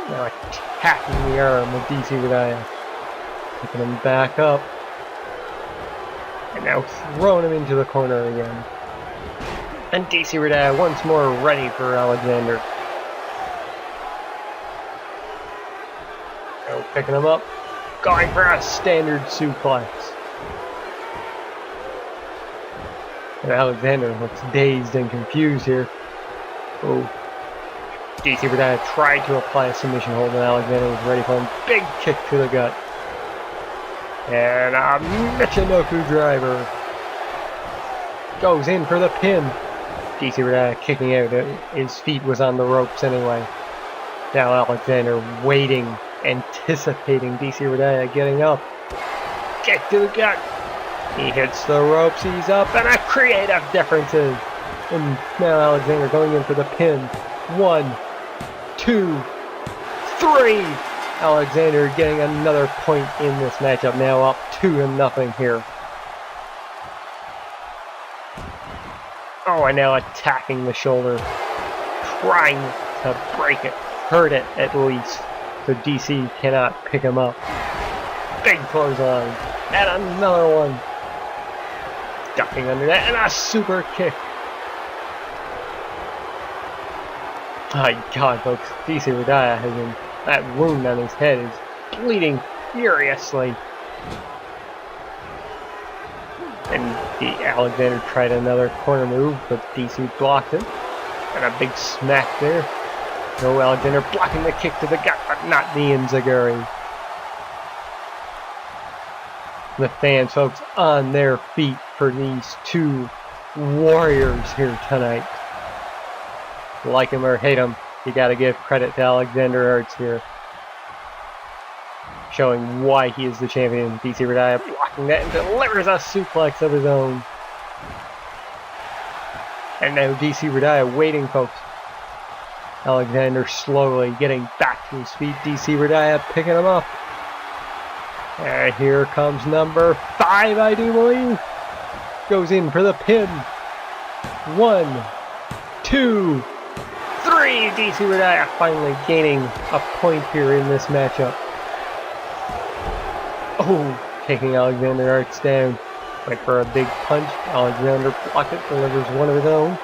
Now attacking the arm of DCRediah. Picking him back up. And now throwing him into the corner again. And DCRediah once more ready for Alexander. Now picking him up. Going for a standard suplex. And Alexander looks dazed and confused here. Oh. DCRediah tried to apply a submission hold and Alexander was ready for him. Big kick to the gut. And a Michinoku driver. Goes in for the pin. DCRediah kicking out. His feet was on the ropes anyway. Now Alexander waiting, anticipating DCRediah getting up. Kick to the gut. He hits the ropes, he's up, and a creative differences. And now Alexander going in for the pin. 1, 2, 3. Alexander getting another point in this matchup. Now up 2-0 here. Oh, and now attacking the shoulder. Trying to break it. Hurt it at least. So DC cannot pick him up. Big clothesline. And another one. Ducking under that, and a super kick. My God, folks, DCRediah has been, that wound on his head is bleeding furiously. And Alexander tried another corner move, but DC blocked it. And a big smack there. No, Alexander blocking the kick to the gut, but not the enziguri. The fans, folks, on their feet for these two warriors here tonight. Like him or hate him, you gotta give credit to Alexander Arts here. Showing why he is the champion. DCRediah blocking that and delivers a suplex of his own. And now DCRediah waiting, folks. Alexander slowly getting back to his feet. DCRediah picking him up. And here comes number 5, I do believe. Goes in for the pin. 1, 2, 3. DCRediah finally gaining a point here in this matchup. Oh, taking Alexander Arts down. Went for a big punch. Alexander blocked it, delivers one of his own.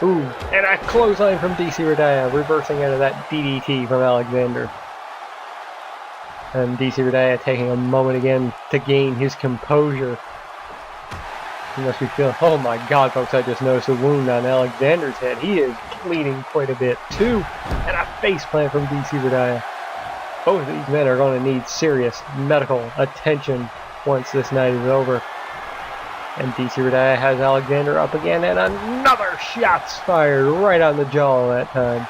Ooh, and a clothesline from DCRediah, reversing out of that DDT from Alexander. And DCRediah taking a moment again to gain his composure. He must be feeling, oh my God, folks, I just noticed a wound on Alexander's head. He is bleeding quite a bit too. And a faceplant from DCRediah. Both of these men are going to need serious medical attention once this night is over. And DCRediah has Alexander up again, and another shot's fired right on the jaw that time.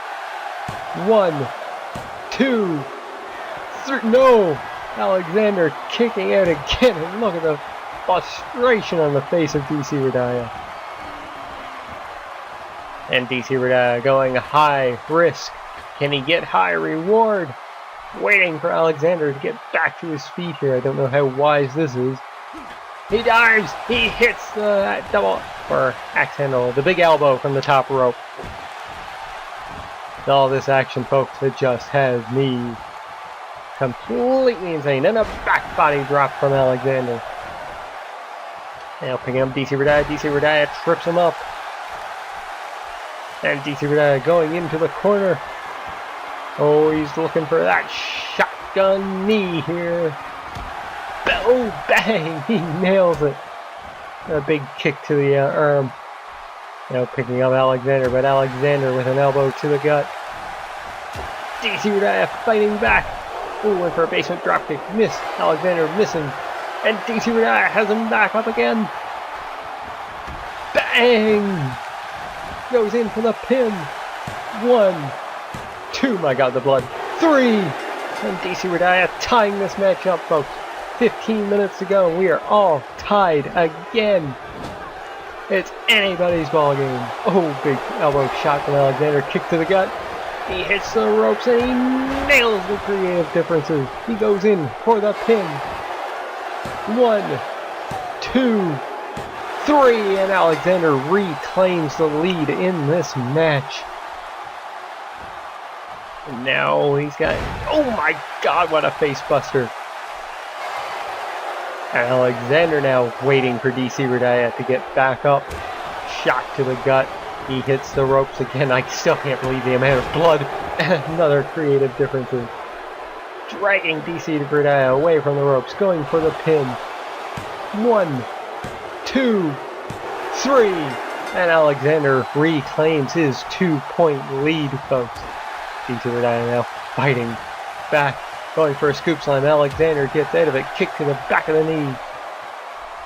1, 2, 3. No! Alexander kicking out again, and look at the frustration on the face of DCRediah. And DCRediah going high risk. Can he get high reward? Waiting for Alexander to get back to his feet here. I don't know how wise this is. He dives! He hits the double, or axe handle, the big elbow from the top rope. All this action, folks, it just has me completely insane. And a back body drop from Alexander. Now picking up DCRediah. DCRediah trips him up. And DCRediah going into the corner. Oh, he's looking for that shotgun knee here. Oh, bang! He nails it. A big kick to the arm. Now picking up Alexander, but Alexander with an elbow to the gut. DCRediah fighting back. Ooh, went for a basement dropkick. Miss. Alexander missing. And DCRediah has him back up again. Bang! Goes in for the pin. 1, 2, my god, the blood. 3! And DCRediah tying this match up, folks. 15 minutes to go, and we are all tied again. It's anybody's ball game. Oh, big elbow shot from Alexander. Kick to the gut. He hits the ropes and he nails the creative differences. He goes in for the pin. 1, 2, 3, and Alexander reclaims the lead in this match. And now he's got, oh my god, what a face buster. And Alexander now waiting for DCRediah to get back up. Shot to the gut. He hits the ropes again. I still can't believe the amount of blood. Another creative differences. Dragging DCRediah away from the ropes. Going for the pin. 1, 2, 3. And Alexander reclaims his 2-point lead, folks. DCRediah now fighting back. Going for a scoop slam. Alexander gets out of it. Kick to the back of the knee.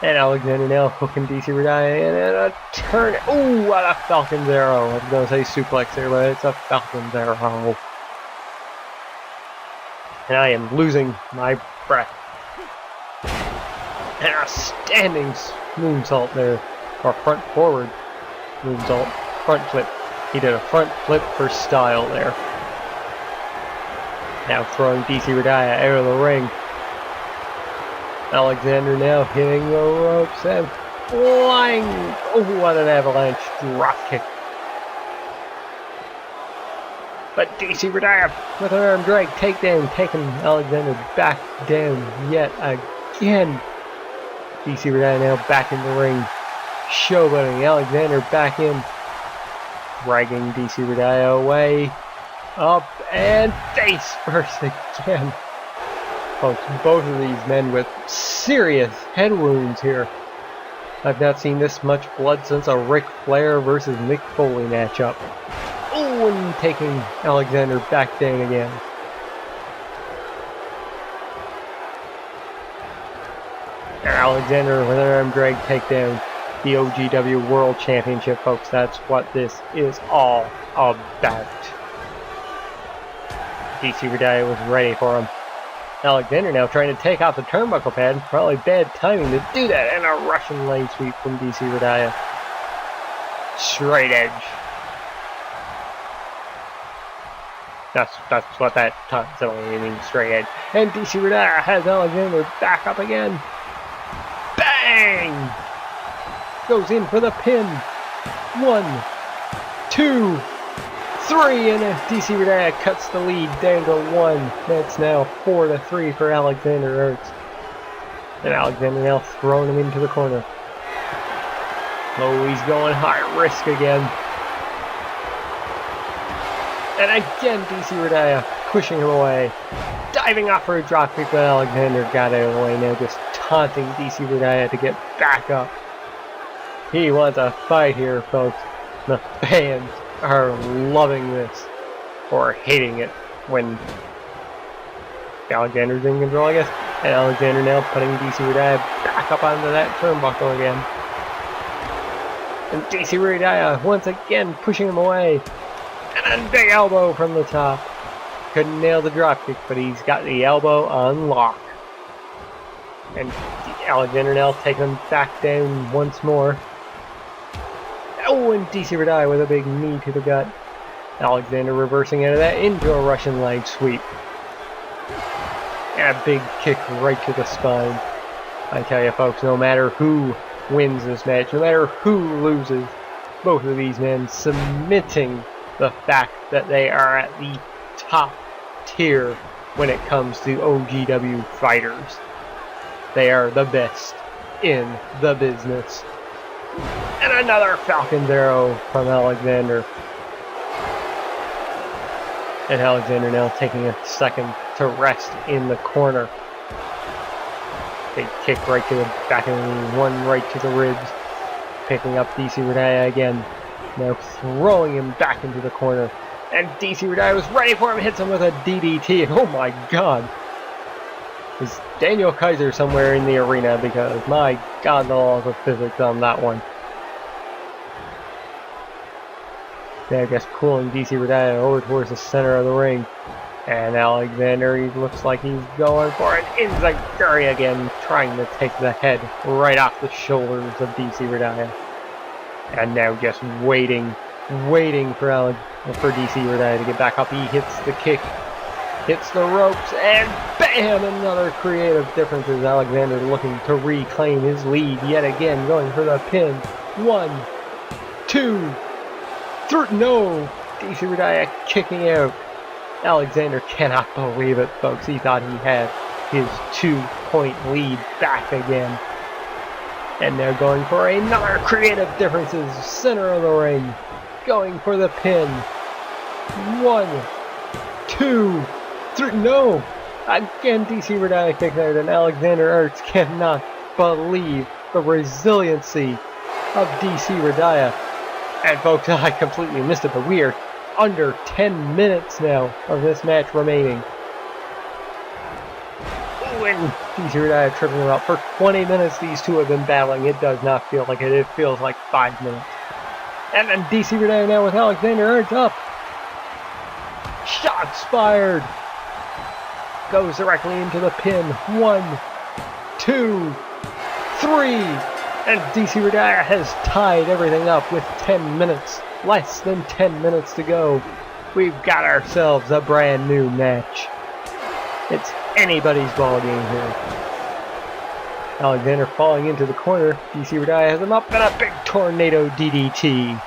And Alexander now hooking DCRediah in and a turn. Ooh, what a Falcon's Arrow. I was going to say suplex there, but it's a Falcon's Arrow. And I am losing my breath. And a standing moonsault there. Or front forward moonsault. Front flip. He did a front flip for style there. Now throwing DCRediah out of the ring. Alexander now hitting the ropes and flying. Oh, what an avalanche drop kick. But DCRediah with an arm drag takedown, taking Alexander back down yet again. DCRediah now back in the ring. Showboating Alexander back in. Dragging DCRediah away. Up and face first again. Folks, both of these men with serious head wounds here. I've not seen this much blood since a Ric Flair versus Mick Foley matchup. Oh, and taking Alexander back down again. And Alexander with an arm drag takedown. The OGW World Championship, folks. That's what this is all about. DCRediah was ready for him. Alexander now trying to take off the turnbuckle pad. Probably bad timing to do that. And a Russian leg sweep from DCRediah. Straight edge. That's what that totally means, straight edge. And DCRediah has Alexander back up again. Bang! Goes in for the pin. 1, 2, 3, and DCRediah cuts the lead down to 1. That's now 4-3 for Alexander Arts. And Alexander now throwing him into the corner. Oh, he's going high risk again. And again, DCRediah pushing him away. Diving off for a dropkick, but Alexander got out of the way now, just taunting DCRediah to get back up. He wants a fight here, folks. The fans are loving this, or hating it when Alexander's in control, I guess. And Alexander now putting DCRediah back up onto that turnbuckle again. And DCRediah once again pushing him away. And a big elbow from the top. Couldn't nail the dropkick, but he's got the elbow on lock. And Alexander now taking him back down once more. Oh, and DCRediah with a big knee to the gut. Alexander reversing out of that into a Russian leg sweep. And a big kick right to the spine. I tell you, folks, no matter who wins this match, no matter who loses, both of these men submitting the fact that they are at the top tier when it comes to OGW fighters. They are the best in the business. And another Falcon's Arrow from Alexander. And Alexander now taking a second to rest in the corner. Big kick right to the back of the knee, one right to the ribs. Picking up DCRediah again. Now throwing him back into the corner. And DCRediah was ready for him, hits him with a DDT. Oh my god. Is Daniel Kaiser somewhere in the arena? Because my god, the laws of physics on that one. Yeah, I guess pulling DCRediah over towards the center of the ring. And Alexander, he looks like he's going for an Inzaguri again, trying to take the head right off the shoulders of DCRediah. And now just waiting for DCRediah to get back up. He hits the kick, hits the ropes, and bam! Another creative difference as Alexander looking to reclaim his lead yet again, going for the pin. 1, 2, 3, no! DCRediah kicking out. Alexander cannot believe it, folks. He thought he had his 2-point lead back again. And they're going for another creative differences. Center of the ring. Going for the pin. 1, 2, 3. No! Again, DCRediah kicks out, and Alexander Arts cannot believe the resiliency of DCRediah. And folks, I completely missed it, but we are under 10 minutes now of this match remaining. When DCRediah tripping him up for 20 minutes, these two have been battling. It does not feel like it. It feels like 5 minutes. And then DCRediah now with Alexander Arts up. Shots fired. Goes directly into the pin. 1, 2, 3. And DCRediah has tied everything up with 10 minutes. Less than 10 minutes to go. We've got ourselves a brand new match. It's anybody's ball game here. Alexander falling into the corner. DCRediah has him up in a big tornado DDT.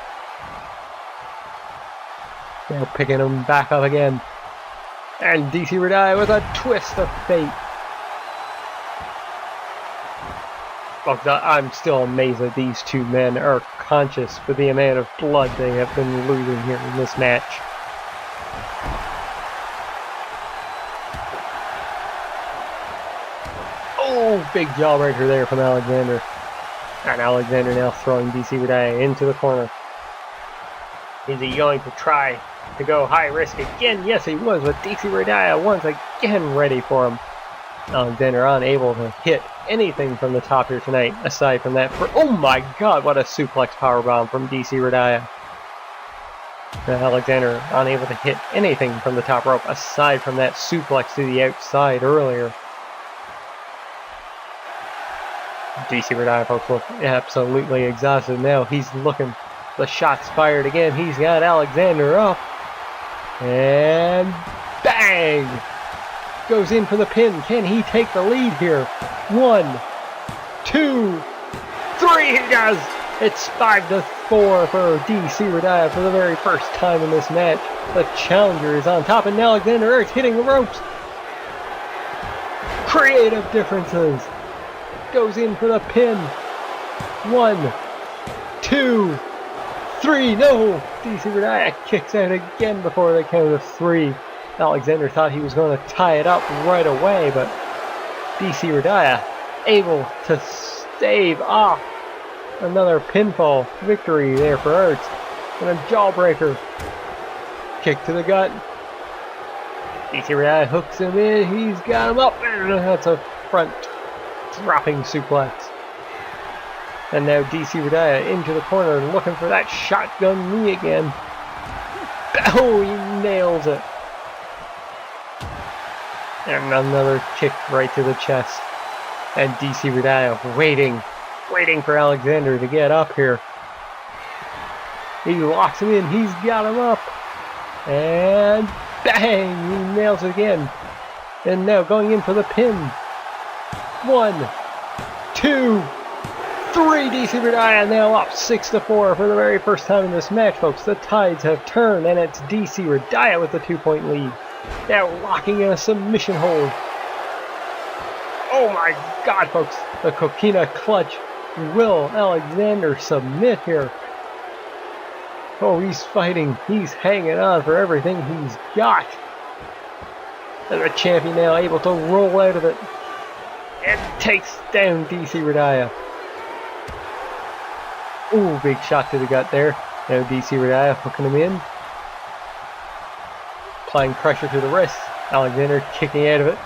Now picking him back up again. And DCRediah with a twist of fate. Look, I'm still amazed that these two men are conscious for the amount of blood they have been losing here in this match. Oh, big jawbreaker there from Alexander. And Alexander now throwing DCRediah into the corner. Is he going to try to go high risk again? Yes, he was, but DCRediah once again ready for him. Alexander unable to hit anything from the top here tonight, aside from that. Oh my god, what a suplex powerbomb from DCRediah. Alexander unable to hit anything from the top rope, aside from that suplex to the outside earlier. DCRediah, folks, look absolutely exhausted now. He's looking. The shot's fired again. He's got Alexander up. And bang! Goes in for the pin. Can he take the lead here? 1, 2, 3. He does. It's 5-4 for DCRediah for the very first time in this match. The challenger is on top, and Alexander Arts hitting the ropes. Creative differences. Goes in for the pin. 1, 2, 3. No! DCRediah kicks out again before the count of 3. Alexander thought he was going to tie it up right away, but DCRediah able to stave off another pinfall victory there for Arts. And a jawbreaker. Kick to the gut. DCRediah hooks him in. He's got him up. And that's a front dropping suplex. And now DCRediah into the corner looking for that shotgun knee again. Oh, he nails it. And another kick right to the chest. And DCRediah waiting for Alexander to get up here. He locks him in. He's got him up. And bang! He nails it again. And now going in for the pin. 1, 2, 3. DCRediah now up 6-4 for the very first time in this match, folks. The tides have turned, and it's DCRediah with the 2-point lead. Now locking in a submission hold. Oh my god, folks. The Coquina clutch. Will Alexander submit here? Oh, he's fighting. He's hanging on for everything he's got. And the champion now able to roll out of it. And takes down DCRediah. Ooh, big shot to the gut there. Now DCRediah hooking him in. Applying pressure to the wrist. Alexander kicking out of it.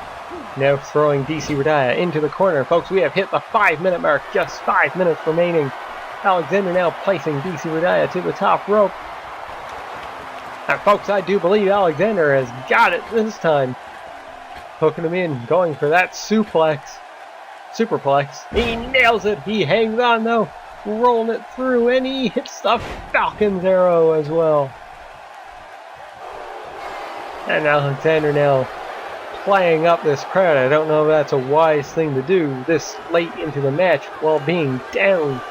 Now throwing DCRediah into the corner. Folks, we have hit the 5-minute mark. Just 5 minutes remaining. Alexander now placing DCRediah to the top rope. And folks, I do believe Alexander has got it this time. Hooking him in, going for that superplex. He nails it. He hangs on though. Rolling it through, and he hits the Falcon's arrow as well. And Alexander now playing up this crowd. I don't know if that's a wise thing to do this late into the match while being down.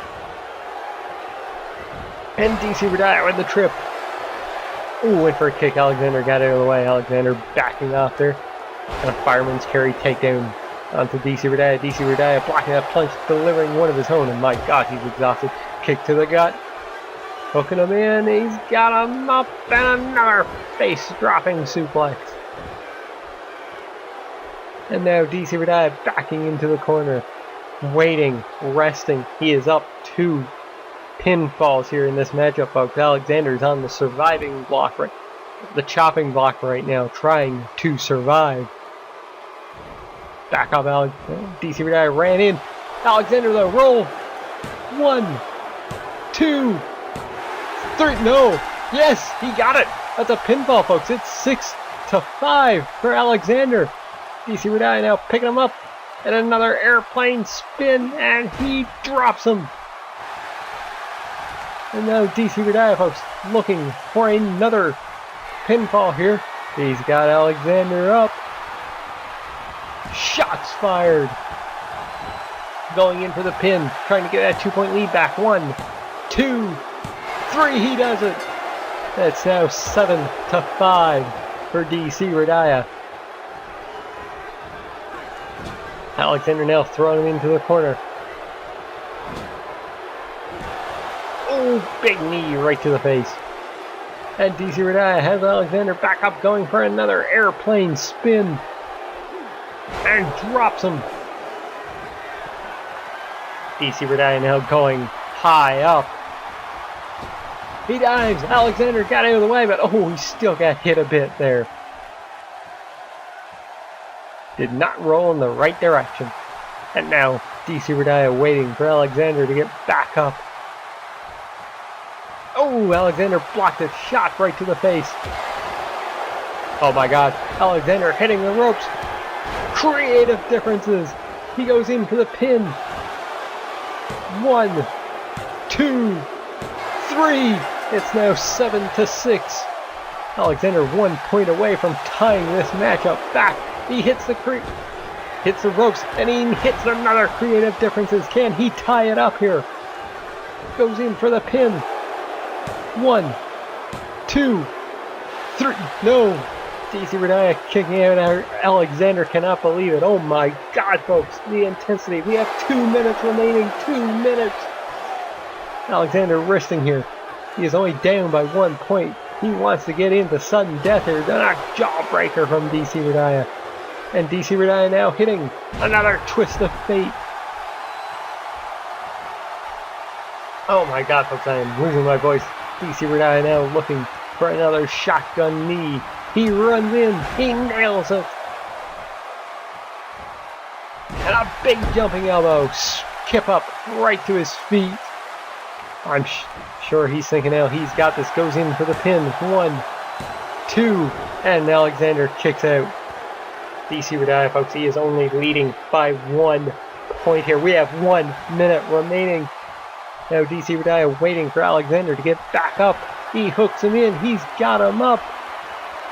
And DCRediah with the trip. Ooh, went for a kick. Alexander got out of the way. Alexander backing off there. And a fireman's carry takedown onto DCRediah. DCRediah blocking that punch, delivering one of his own. And my God, he's exhausted. Kick to the gut. Hooking him in. He's got him up. And another face-dropping suplex. And now DCRediah backing into the corner. Waiting. Resting. He is up 2 pinfalls here in this matchup, folks. Alexander's on the surviving block, the chopping block right now, trying to survive. Back up, DCRediah ran in. Alexander, the roll. 1, 2, 3. No. Yes, he got it. That's a pinfall, folks. It's 6-5 for Alexander. DCRediah now picking him up. And another airplane spin, and he drops him. And now DCRediah, folks, looking for another pinfall here. He's got Alexander up. Shots fired. Going in for the pin. Trying to get that 2-point lead back. 1, 2, 3. He does it. That's now 7-5 for DCRediah. Alexander now throwing him into the corner. Oh, big knee right to the face. And DCRediah has Alexander back up, going for another airplane spin. And drops him. DCRediah now going high up. He dives. Alexander got out of the way, but oh, he still got hit a bit there. Did not roll in the right direction. And now DCRediah waiting for Alexander to get back up. Oh, Alexander blocked a shot right to the face. Oh my God, Alexander hitting the ropes. Creative differences. He goes in for the pin. 1, 2, 3. It's now 7-6. Alexander 1 point away from tying this matchup back. He hits the ropes, and he hits another creative differences. Can he tie it up here? Goes in for the pin. 1, 2, 3. No. DCRediah kicking out. Alexander cannot believe it. Oh my God, folks. The intensity. We have 2 minutes remaining. 2 minutes. Alexander resting here. He is only down by 1 point. He wants to get into sudden death here. Then a jawbreaker from DCRediah. And DCRediah now hitting another twist of fate. Oh my God, folks. I am losing my voice. DCRediah now looking for another shotgun knee. He runs in. He nails it. And a big jumping elbow. Skip up right to his feet. I'm sure he's thinking now he's got this. Goes in for the pin. 1, 2. And Alexander kicks out. DCRediah, folks, he is only leading by 1 point here. We have 1 minute remaining. Now DCRediah waiting for Alexander to get back up. He hooks him in. He's got him up.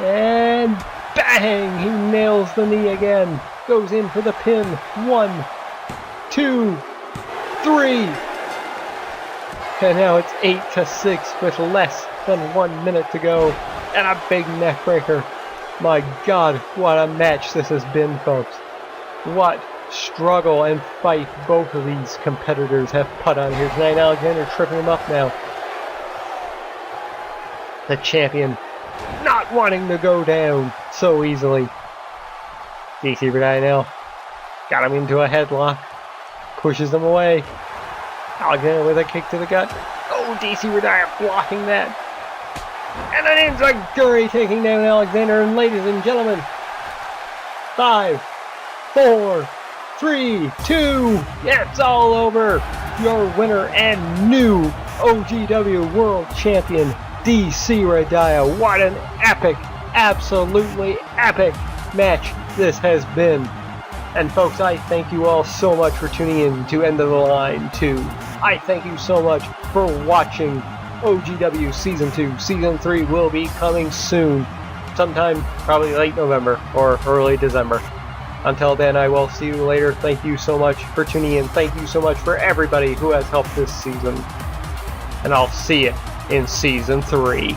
And bang! He nails the knee again. Goes in for the pin. 1, 2, 3. And now it's 8-6 with less than 1 minute to go. And a big neck breaker. My God, what a match this has been, folks. What struggle and fight both of these competitors have put on here tonight. Alexander tripping him up now. The champion not wanting to go down so easily. DCRediah now got him into a headlock. Pushes him away. Alexander with a kick to the gut. Oh, DCRediah blocking that. And then Enziguri taking down Alexander. And ladies and gentlemen, 5, 4, 3, 2, it's all over. Your winner and new OGW World Champion, DCRediah. What an epic, absolutely epic match this has been. And folks, I thank you all so much for tuning in to End of the Line 2. I thank you so much for watching OGW Season 2. Season 3 will be coming soon. Sometime probably late November or early December. Until then, I will see you later. Thank you so much for tuning in. Thank you so much for everybody who has helped this season. And I'll see you in Season 3.